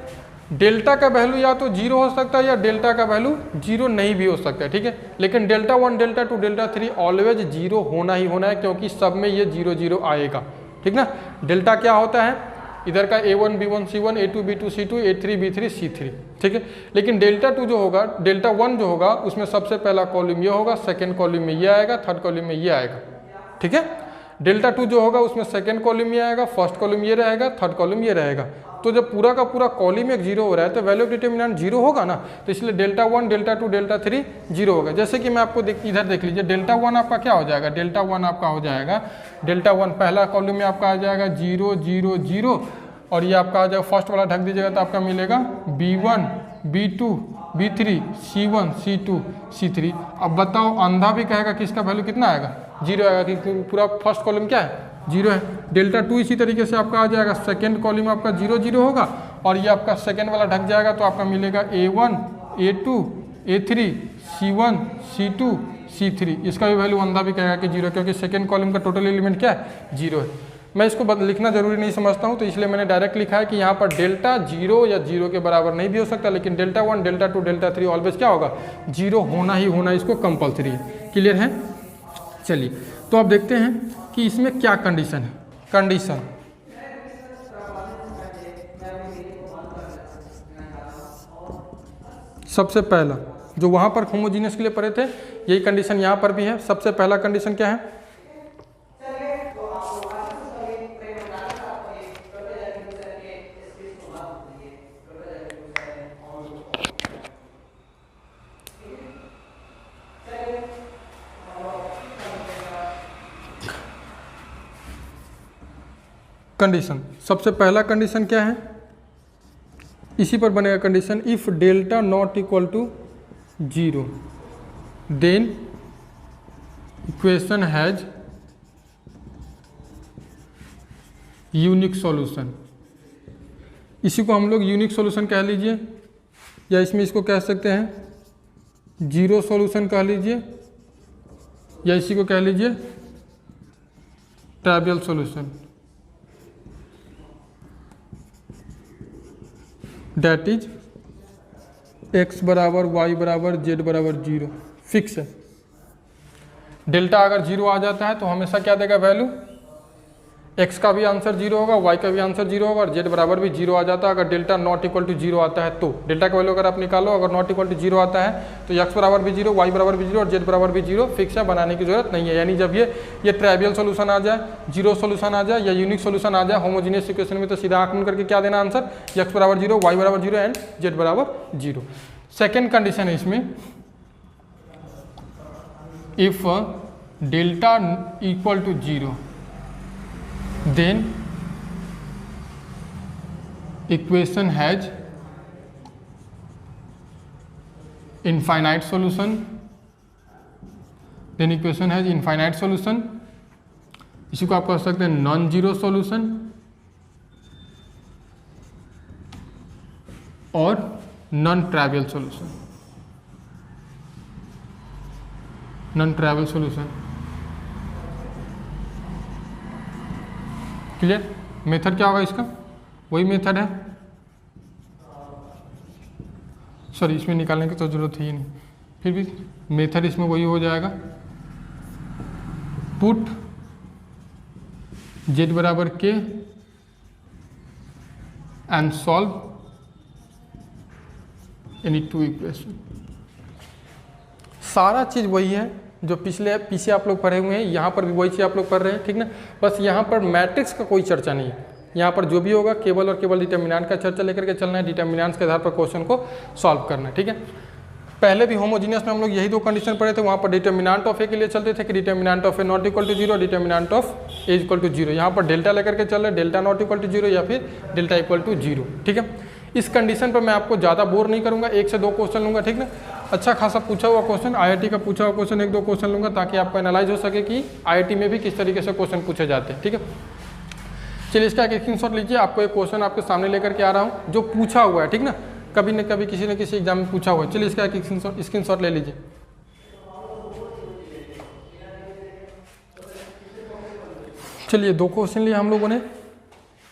डेल्टा का वैल्यू या तो 0 हो सकता है या डेल्टा का वैल्यू 0 नहीं भी हो सकता है, ठीक है। लेकिन डेल्टा 1, डेल्टा 2, डेल्टा 3 ऑलवेज 0 होना ही होना है, क्योंकि सब में ये 0 0 आएगा, ठीक ना। डेल्टा क्या होता है, इधर का a1 b1 c1, a2 b2 c2, a3 b3 c3, ठीक है। लेकिन डेल्टा 2 जो होगा, डेल्टा 1 जो होगा, उसमें सबसे पहला कॉलम ये होगा, सेकंड कॉलम में ये आएगा, थर्ड कॉलम में ये आएगा, ठीक है। डेल्टा 2 जो होगा उसमें सेकंड कॉलम ये आएगा, फर्स्ट कॉलम ये रहेगा, थर्ड कॉलम ये रहेगा। तो जब पूरा का पूरा कॉलम एक 0 हो रहा है तो वैल्यू ऑफ डिटर्मिनेंट 0 होगा ना, तो इसलिए डेल्टा 1, डेल्टा 2, डेल्टा 3 0 होगा। जैसे कि मैं आपको इधर देख लीजिए, डेल्टा 1 आपका क्या हो जाएगा, डेल्टा 1 आपका हो जाएगा, डेल्टा 1 पहला कॉलम में आपका आ जाएगा 0 0 0, और ये आपका आ जाएगा, फर्स्ट वाला ढक दीजिएगा तो आपका मिलेगा b1 b2 b3 c1 c2 c3। अब बताओ, अंधा भी कहेगा कि इसका वैल्यू कितना आएगा, 0 आएगा, कि पूरा फर्स्ट कॉलम क्या है, 0 है। डेल्टा 2 इसी तरीके से आपका आ जाएगा, सेकेंड कॉलम आपका 0 0 होगा, और ये आपका सेकेंड वाला ढक जाएगा तो आपका मिलेगा a1 a2 a3 c1 c2 c3। इसका भी वैल्यू अंधा भी कहेगा कि 0, क्योंकि सेकेंड कॉलम का टोटल एलिमेंट क्या है, 0 है। मैं इसको लिखना जरूरी नहीं समझता हूँ, तो इसलिए मैंने डायरेक्ट लिखा है कि यहाँ पर डेल्टा 0 या 0 के बराबर नहीं भी हो सकता, लेकिन डेल्टा 1, डेल्टा 2, डेल्टा 3 ऑलवेज क्या होगा, 0 होना ही होना, इसको कंपलसरी है। क्लियर है? चलिए, तो अब देखते हैं कि इसमें क्या कंडीशन है। कंडीशन सबसे पहला जो वहाँ पर होमोजीनियस के लिए पढ़े थे, यही कंडीशन यहाँ पर भी है। सबसे पहला कंडीशन क्या है, कंडीशन, सबसे पहला कंडीशन क्या है, इसी पर बनेगा condition, if delta not equal to 0 then equation has unique solution. इसी को हम लोग यूनिक सॉल्यूशन कह लीजिए, या इसमें इसको कह सकते हैं जीरो सॉल्यूशन कह लीजिए, या इसी को कह लीजिए trivial solution, that is x बराबर y बराबर z बराबर 0 फिक्स है। डेल्टा अगर 0 आ जाता है तो हमेशा क्या देगा वैल्यू, x का भी आंसर 0 होगा, y का भी आंसर 0 होगा, और z बराबर भी 0 आ जाता है। अगर डेल्टा नॉट इक्वल टू 0 आता है तो डेल्टा का वैल्यू अगर आप निकालो, अगर नॉट इक्वल टू 0 आता है तो x बराबर भी 0, y बराबर भी 0 और z बराबर भी 0 फिक्स है, बनाने की जरूरत नहीं है। यानी जब ये ट्राइवियल सोल्यूशन आ जाए, जीरो सोल्यूशन आ जाए या यूनिक सोल्यूशन आ जाए होमोजीनियस इक्वेशन में, तो सीधा आंख बंद करके क्या देना आंसर, x बराबर 0, y बराबर 0 एंड z बराबर 0। सेकेंड कंडीशन है इसमें, if delta equal to 0 then equation has infinite solution, then equation has infinite solution, इसी को आप कह सकते हैं नॉन जीरो सॉल्यूशन और non trivial solution, non trivial solution. Clear? Method क्या होगा इसका, वही मेथड है, सॉरी इसमें निकालने की तो जरूरत है ही नहीं, फिर भी मेथड इसमें वही हो जाएगा, पुट z बराबर k and solve any two equation. सारा चीज़ वही है जो पीछे आप लोग पढ़े हुए हैं, यहाँ पर भी वही चीज़ आप लोग पढ़ रहे हैं, ठीक ना। बस यहाँ पर मैट्रिक्स का कोई चर्चा नहीं है, यहाँ पर जो भी होगा केवल और केवल डिटर्मिनेंट का चर्चा लेकर के चलना है, डिटर्मिनेंट्स के आधार पर क्वेश्चन को सॉल्व करना है, ठीक है। पहले भी होमोजीनियस में हम लोग यही दो कंडीशन पढ़े थे, वहाँ पर डिटर्मिनेंट ऑफ ए के लिए चलते थे कि determinant of A not equal to 0, determinant of A equal to 0। यहाँ पर डेल्टा लेकर के चल रहे, डेल्टा नॉट इक्वल टू 0 या फिर डेल्टा इक्वल टू 0, ठीक है। इस कंडीशन पर मैं आपको ज़्यादा बोर नहीं करूँगा, 1 से 2 क्वेश्चन लूँगा, ठीक ना। अच्छा खासा पूछा हुआ क्वेश्चन, IIT का पूछा हुआ क्वेश्चन 1-2 क्वेश्चन लूँगा, ताकि आपको एनालाइज हो सके कि IIT में भी किस तरीके से क्वेश्चन पूछे जाते हैं, ठीक है। चलिए इसका एक स्क्रीनशॉट लीजिए, आपको एक क्वेश्चन आपके सामने लेकर के आ रहा हूँ जो पूछा हुआ है, ठीक ना, कभी न कभी किसी न किसी एग्जाम में पूछा हुआ है। चलिए इसका एक स्क्रीनशॉट ले लीजिए। चलिए 2 क्वेश्चन लिए हम लोगों ने।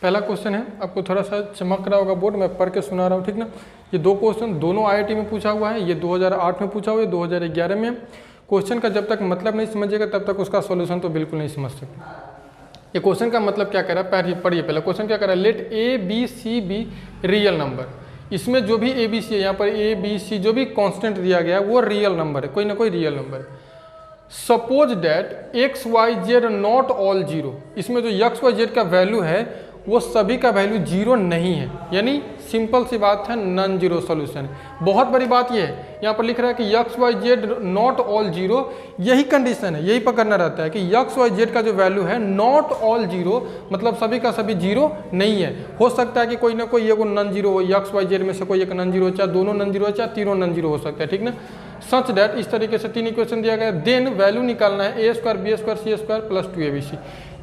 पहला क्वेश्चन है, आपको थोड़ा सा चमक रहा होगा बोर्ड, मैं पढ़ के सुना रहा हूँ, ठीक ना। ये 2 क्वेश्चन दोनों IIT में पूछा हुआ है, ये 2008 में पूछा हुआ है, 2011 में। क्वेश्चन का जब तक मतलब नहीं समझिएगा तब तक उसका सॉल्यूशन तो बिल्कुल नहीं समझ सकते। ये क्वेश्चन का मतलब क्या कह रहा है, पढ़िए पहले क्वेश्चन क्या कह रहा है, let a B c be real number. इसमें जो भी ए बी सी है, यहाँ पर ए बी सी जो भी कांस्टेंट दिया गया है वो रियल नंबर है, कोई ना कोई रियल नंबर है। Suppose that x y z not all 0, इसमें जो एक्स वाई जेड का वैल्यू है वो सभी का वैल्यू 0 नहीं है, यानी सिंपल सी बात है नॉन जीरो सॉल्यूशन है। बहुत बड़ी बात ये है, यहाँ पर लिख रहा है कि x y z not all 0, यही कंडीशन है, यही पकड़ना रहता है कि एक्स वाई जेड का जो वैल्यू है नॉट ऑल 0 मतलब सभी का सभी 0 नहीं है। हो सकता है कि कोई ना कोई एगो नॉन जीरो हो, एक्स वाई जेड में से कोई एक नॉन जीरो, चाहे दोनों नॉन जीरो, चाहे तीनों नॉन जीरो हो सकता है, ठीक ना। सच डैट इस तरीके से 3 इक्वेशन दिया गया, देन वैल्यू निकालना है a square B square C square plus 2abc।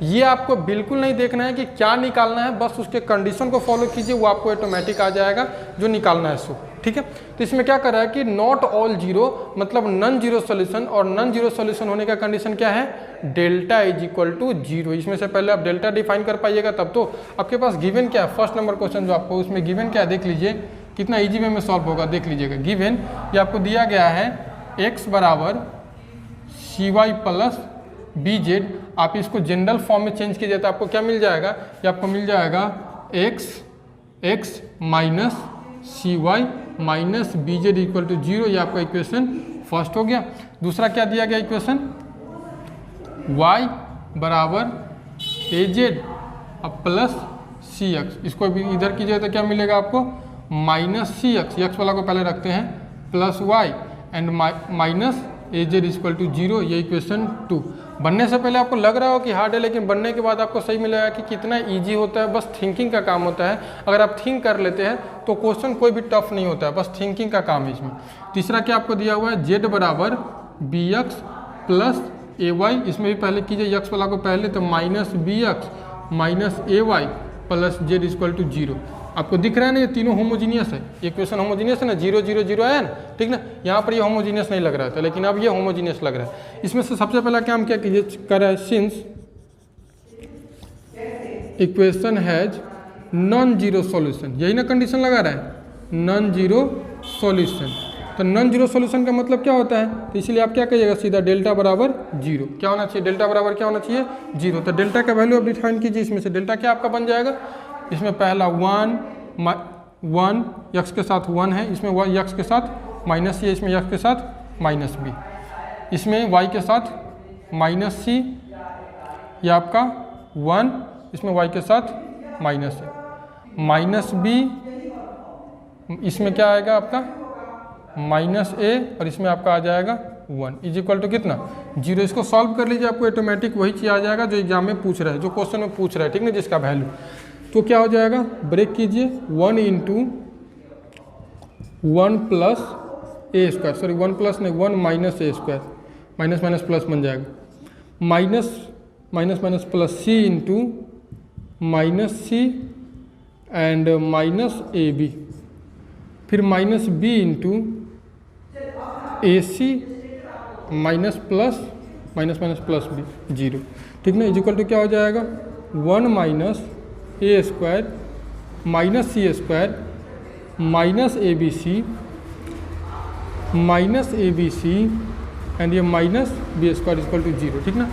ये आपको बिल्कुल नहीं देखना है कि क्या निकालना है, बस उसके कंडीशन को फॉलो कीजिए, वो आपको ऑटोमेटिक आ जाएगा जो निकालना है सो, ठीक है। तो इसमें क्या कर रहा है कि नॉट ऑल 0 मतलब नॉन जीरो सोल्यूशन, और नॉन जीरो सोल्यूशन होने का कंडीशन क्या है, डेल्टा इज इक्वल टू 0। इसमें से पहले आप डेल्टा डिफाइन कर पाइएगा तब तो। आपके पास गिवन क्या है, फर्स्ट नंबर क्वेश्चन जो आपको उसमें गिवन क्या है देख लीजिए, कितना ईजी वे में सॉल्व होगा देख लीजिएगा। गिवन ये आपको दिया गया है x बराबर cy प्लस bz, आप इसको जनरल फॉर्म में चेंज कीजिए तो आपको क्या मिल जाएगा, ये आपको मिल जाएगा x minus cy minus bz equal to 0। ये आपका इक्वेशन फर्स्ट हो गया। दूसरा क्या दिया गया इक्वेशन, y बराबर az अब प्लस cx, इसको भी इधर कीजिए तो क्या मिलेगा आपको, माइनस cx, x वाला को पहले रखते हैं, plus y and minus a z equal to 0, ये इक्वेशन 2। बनने से पहले आपको लग रहा हो कि हार्ड है, लेकिन बनने के बाद आपको सही मिलेगा कि कितना ईजी होता है। बस थिंकिंग का काम होता है। अगर आप थिंक कर लेते हैं तो क्वेश्चन कोई भी टफ नहीं होता है, बस थिंकिंग का काम है इसमें। तीसरा क्या आपको दिया हुआ है, जेड बराबर b x plus a y. इसमें भी पहले कीजिए यक्स वाला को पहले, तो minus b x minus a y plus z equal to 0। आपको दिख रहा है ना, ये तीनों होमोजीनियस है। इक्वेशन होमोजीनियस है ना, 0 0 0 आया ना, ठीक ना। यहाँ पर ये होमोजीनियस नहीं लग रहा था, लेकिन अब ये होमोजीनियस लग रहा है। इसमें से सबसे पहला काम क्या कीजिए कर रहा है, since equation has non zero solution, यही ना कंडीशन लगा रहा है, नॉन जीरो सॉल्यूशन। तो नॉन जीरो सॉल्यूशन का मतलब क्या होता है, तो इसलिए आप क्या कहिएगा सीधा, डेल्टा बराबर 0। क्या होना चाहिए, डेल्टा बराबर क्या होना चाहिए, 0। तो डेल्टा का वैल्यू आप डिफाइन कीजिए। इसमें से डेल्टा क्या आपका बन जाएगा, इसमें पहला 1 यक्स के साथ 1 है, इसमें यक्स के साथ माइनस सी, इसमें यक्स के साथ माइनस बी, इसमें वाई के साथ माइनस सी, यह आपका 1, इसमें वाई के साथ माइनस है, माइनस बी, इसमें क्या आएगा आपका माइनस ए, और इसमें आपका आ जाएगा 1 इज इक्वल टू कितना, 0। इसको सॉल्व कर लीजिए, आपको ऑटोमेटिक वही चीज़ आ जाएगा जो एग्जाम में पूछ रहा है, जो क्वेश्चन में पूछ रहा है, ठीक ना, जिसका वैल्यू। तो क्या हो जाएगा, ब्रेक कीजिए, 1 into 1 plus A square, sorry 1 plus नहीं 1 माइनस ए स्क्वायर, माइनस माइनस प्लस बन जाएगा, minus minus minus plus C into minus C and minus A B, फिर minus B into A C minus plus minus minus plus B 0, ठीक ना, is equal to क्या हो जाएगा, 1 minus A square minus C square minus A B C and ये minus B square equal to 0, ठीक ना।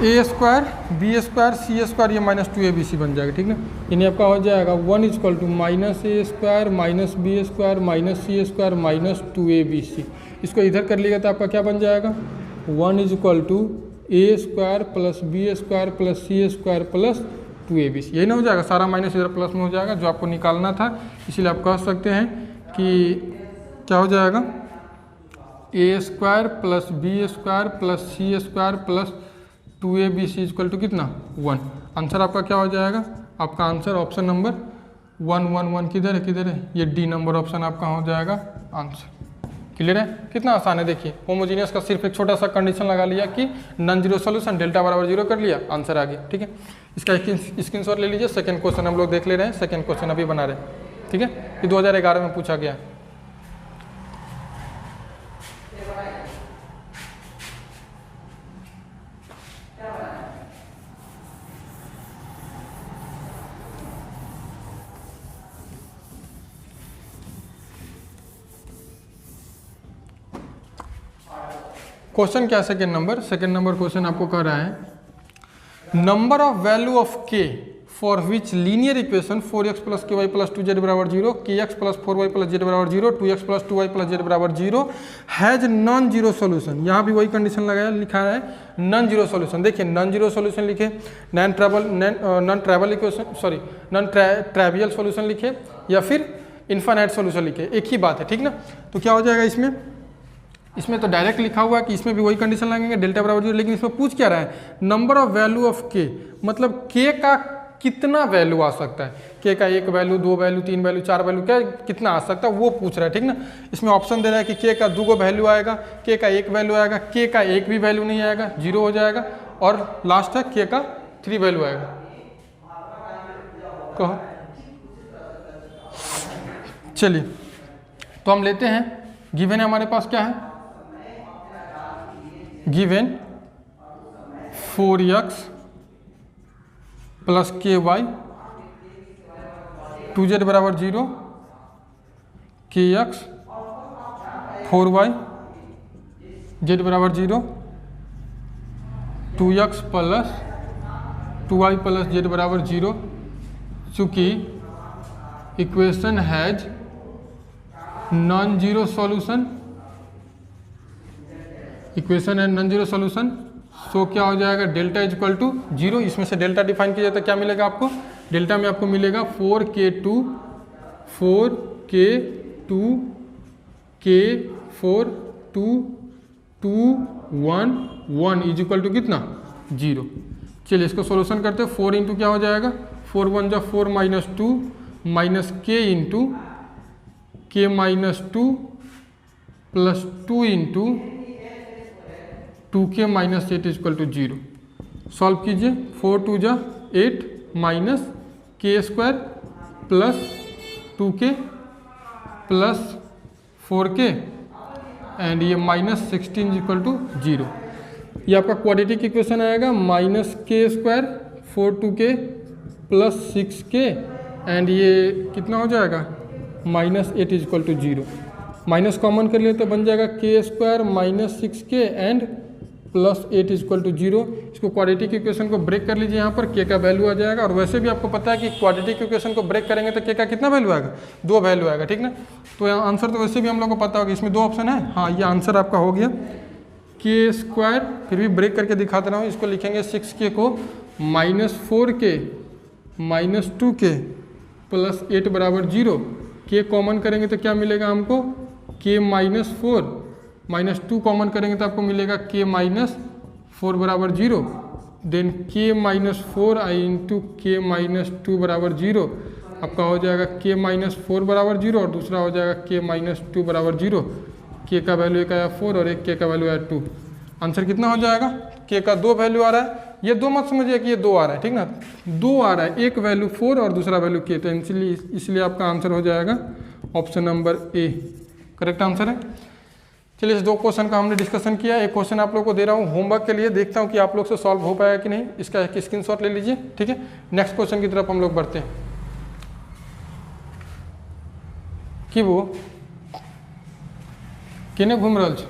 A square B square C square, ये minus 2abc बन जाएगा, ठीक ना। यानी आपका हो जाएगा 1 equal to minus A square minus B square minus C square minus 2abc। इसको इधर कर लिएगा तो आपका क्या बन जाएगा, 1 is equal to a square plus B square plus C square plus 2abc। यही ना हो जाएगा, सारा माइनस इधर प्लस में हो जाएगा, जो आपको निकालना था। इसीलिए आप कह सकते हैं कि क्या हो जाएगा, A square plus B square plus C square plus 2abc equal to कितना 1। आंसर आपका क्या हो जाएगा, आपका आंसर ऑप्शन नंबर 111 किधर है, किधर है, ये डी नंबर ऑप्शन आपका हो जाएगा आंसर। क्लियर है, कितना आसान है। देखिए होमोजीनियस का सिर्फ एक छोटा सा कंडीशन लगा लिया कि नॉन जीरो सॉल्यूशन, डेल्टा बराबर 0 कर लिया, आंसर आ गया, ठीक है। इसका स्क्रीनशॉट ले लीजिए। सेकंड क्वेश्चन हम लोग देख ले रहे हैं, सेकंड क्वेश्चन अभी बना रहे हैं, ठीक है। ये 2011 में पूछा गया है। क्वेश्चन क्या, सेकंड नंबर क्वेश्चन आपको कह रहा है, नंबर ऑफ वैल्यू ऑफ के for which linear equation 4x plus K Y plus 2z बराबर 0, के x plus 4y plus Z बराबर 0, 2x plus 2y plus Z बराबर 0 हैज नॉन जीरो सोल्यूशन। यहाँ भी वही कंडीशन लगाया, लिखा है नॉन जीरो सोल्यूशन। देखिए नॉन जीरो सोल्यूशन लिखे, non trivial equation, sorry non trivial solution लिखे, या फिर इन्फानाइट सोल्यूशन लिखे, एक ही बात है, ठीक ना। तो क्या हो जाएगा इसमें तो डायरेक्ट लिखा हुआ है कि इसमें भी वही कंडीशन लगेंगे, डेल्टा बराबर 0, लेकिन इसमें पूछ क्या रहा है, नंबर ऑफ वैल्यू ऑफ के, मतलब के का कितना वैल्यू आ सकता है, के का 1 वैल्यू 2 वैल्यू 3 वैल्यू 4 वैल्यू क्या कितना आ सकता है वो पूछ रहा है, ठीक ना। इसमें ऑप्शन दे रहा है कि के का 2 वैल्यू आएगा, के का 1 वैल्यू आएगा, के का 1 भी वैल्यू नहीं आएगा, 0 हो जाएगा, और लास्ट है के का 3 वैल्यू आएगा। कहो, चलिए तो हम लेते हैं, गिवन है हमारे पास क्या है, given 4x plus K Y 2z बराबर 0, के एक्स 4y जेड बराबर 0, 2x plus 2y plus Z बराबर 0, चूँकि equation has non zero solution, equation है नॉन जीरो सॉल्यूशन, सो क्या हो जाएगा, डेल्टा इज इक्वल टू 0। इसमें से डेल्टा डिफाइन किया जाए तो क्या मिलेगा आपको, डेल्टा में आपको मिलेगा 4k2 4k2 k4 2 2 1 1 is equal to कितना 0। चलिए इसको सोल्यूशन करते हैं। 4 इंटू क्या हो जाएगा 4 1 जा 4 minus 2 minus k into k minus 2 plus 2 into 2k minus 8 is equal to 0। Solve कीजिए। 4 2 जा 8 minus k square plus 2k plus 4k and ये माइनस 16 इक्वल टू 0। ये आपका क्वाड्रेटिक इक्वेशन आएगा minus k square 4 2k plus 6k and ये कितना हो जाएगा minus 8 is equal to 0। Minus common कर लिए तो बन जाएगा k square minus 6k and plus 8 is equal to 0। इसको क्वाड्रेटिक इक्वेशन को ब्रेक कर लीजिए। यहाँ पर के का वैल्यू आ जाएगा और वैसे भी आपको पता है कि क्वाड्रेटिक इक्वेशन को ब्रेक करेंगे तो के का कितना वैल्यू आएगा 2 वैल्यू आएगा, ठीक ना। तो यहाँ आंसर तो वैसे भी हम लोग को पता होगा, इसमें 2 ऑप्शन है। हाँ ये आंसर आपका हो गया के स्क्वायर, फिर भी ब्रेक करके दिखा दे रहा हूँ। इसको लिखेंगे 6k को minus 4k minus 2k plus 8 बराबर 0। के कॉमन करेंगे तो क्या मिलेगा हमको k माइनस 4 माइनस 2 कॉमन करेंगे तो आपको मिलेगा k माइनस 4 बराबर 0। देन k माइनस 4 आई इंटू के माइनस 2 बराबर 0 आपका हो जाएगा k माइनस 4 बराबर 0 और दूसरा हो जाएगा k माइनस 2 बराबर 0। k का वैल्यू एक आया 4 और एक k का वैल्यू आया 2। आंसर कितना हो जाएगा k का 2 वैल्यू आ रहा है। ये 2 मत समझिए कि ये 2 आ रहा है, ठीक ना। 2 आ रहा है, एक वैल्यू 4 और दूसरा वैल्यू k, तो इसलिए आपका आंसर हो जाएगा option number A correct answer है। चलिए इस 2 क्वेश्चन का हमने डिस्कशन किया। एक क्वेश्चन आप लोग को दे रहा हूँ होमवर्क के लिए, देखता हूँ कि आप लोग से सॉल्व हो पाएगा कि नहीं। इसका एक स्क्रीनशॉट ले लीजिए, ठीक है। नेक्स्ट क्वेश्चन की तरफ हम लोग बढ़ते हैं। कि वो केने घूम रहा छ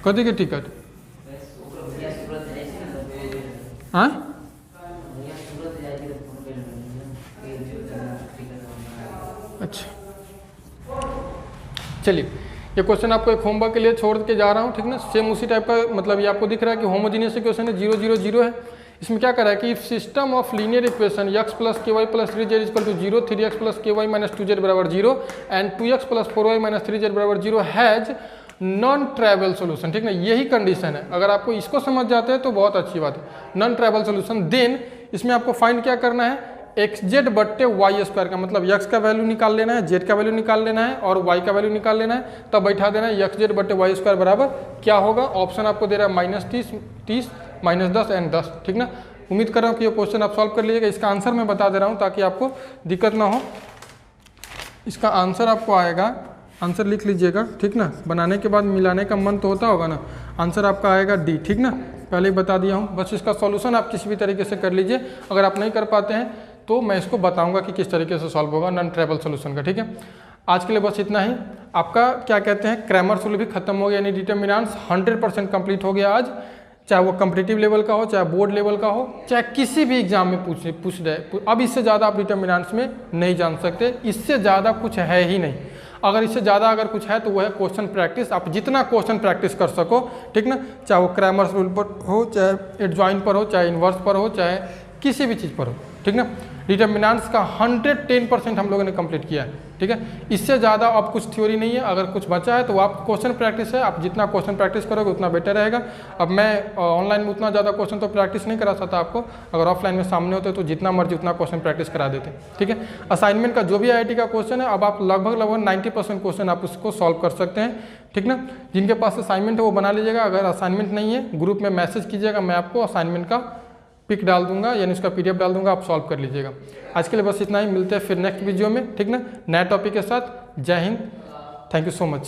कथी के टिकट हाँ अच्छा चलिए ये क्वेश्चन आपको एक होमवर्क के लिए छोड़ के जा रहा हूँ, ठीक ना। सेम उसी टाइप का, मतलब ये आपको दिख रहा है कि होमोजीनियस इक्वेशन है 0 0 0 है। इसमें क्या करा है कि if system of linear equation x plus K Y plus 3z equal to 0, 3x plus K Y minus 2z बराबर 0 and 2x plus 4y minus 3z बराबर 0 हैज नॉन ट्रैवल सोल्यूशन, ठीक ना। यही कंडीशन है। अगर आपको इसको समझ जाते हैं तो बहुत अच्छी बात है। नॉन ट्रैवल सोल्यूशन देन इसमें आपको फाइंड क्या करना है XZ बट्टे वाई स्क्वायर का, मतलब x का वैल्यू निकाल लेना है, z का वैल्यू निकाल लेना है और y का वैल्यू निकाल लेना है। तब बैठा देना है XZ बट्टे वाई स्क्वायर बराबर क्या होगा। ऑप्शन आपको दे रहा है माइनस 30 माइनस 10 एंड 10, ठीक ना। उम्मीद कर रहा हूँ कि ये क्वेश्चन आप सॉल्व कर लीजिएगा। इसका आंसर मैं बता दे रहा हूँ ताकि आपको दिक्कत ना हो। इसका आंसर आपको आएगा, आंसर लिख लीजिएगा, ठीक ना। बनाने के बाद मिलाने का मन तो होता होगा ना। आंसर आपका आएगा डी, ठीक ना। पहले ही बता दिया हूँ। बस इसका सॉल्यूशन आप किसी भी तरीके से कर लीजिए। अगर आप नहीं कर पाते हैं तो मैं इसको बताऊंगा कि किस तरीके से सॉल्व होगा नॉन ट्रैवल सोल्यूशन का, ठीक है। आज के लिए बस इतना ही। आपका क्या कहते हैं क्रैमर्स रूल भी खत्म हो गया, यानी डिटर्मिनेंट्स 100% कंप्लीट हो गया आज। चाहे वो कॉम्पिटिटिव लेवल का हो, चाहे बोर्ड लेवल का हो, चाहे किसी भी एग्जाम में पूछ रहे। अब इससे ज़्यादा आप डिटर्मिनेंट्स में नहीं जान सकते। इससे ज़्यादा कुछ है ही नहीं। अगर इससे ज़्यादा अगर कुछ है तो वह है क्वेश्चन प्रैक्टिस। आप जितना क्वेश्चन प्रैक्टिस कर सको, ठीक ना। चाहे वो क्रैमर्स रूल पर हो, चाहे एडजॉइन पर हो, चाहे इन्वर्स पर हो, चाहे किसी भी चीज़ पर हो, ठीक ना। डिटर्मिनेंट्स का 110% हम लोगों ने कंप्लीट किया है, ठीक है। इससे ज़्यादा अब कुछ थ्योरी नहीं है। अगर कुछ बचा है तो आप क्वेश्चन प्रैक्टिस है। आप जितना क्वेश्चन प्रैक्टिस करोगे उतना बेटर रहेगा। अब मैं ऑनलाइन में उतना ज़्यादा क्वेश्चन तो प्रैक्टिस नहीं करा सकता आपको। अगर ऑफलाइन में सामने होते तो जितना मर्जी उतना क्वेश्चन प्रैक्टिस करा देते, ठीक है। असाइनमेंट का जो भी IIT का क्वेश्चन है, अब आप लगभग 90% क्वेश्चन आप उसको सॉल्व कर सकते हैं, ठीक ना। जिनके पास असाइनमेंट है वो बना लीजिएगा। अगर असाइनमेंट नहीं है ग्रुप में मैसेज कीजिएगा, मैं आपको असाइनमेंट का पिक डाल दूंगा, यानी उसका PDF डाल दूंगा, आप सॉल्व कर लीजिएगा। आज के लिए बस इतना ही। मिलते हैं फिर नेक्स्ट वीडियो में, ठीक ना, नया टॉपिक के साथ। जय Hind, thank you so much.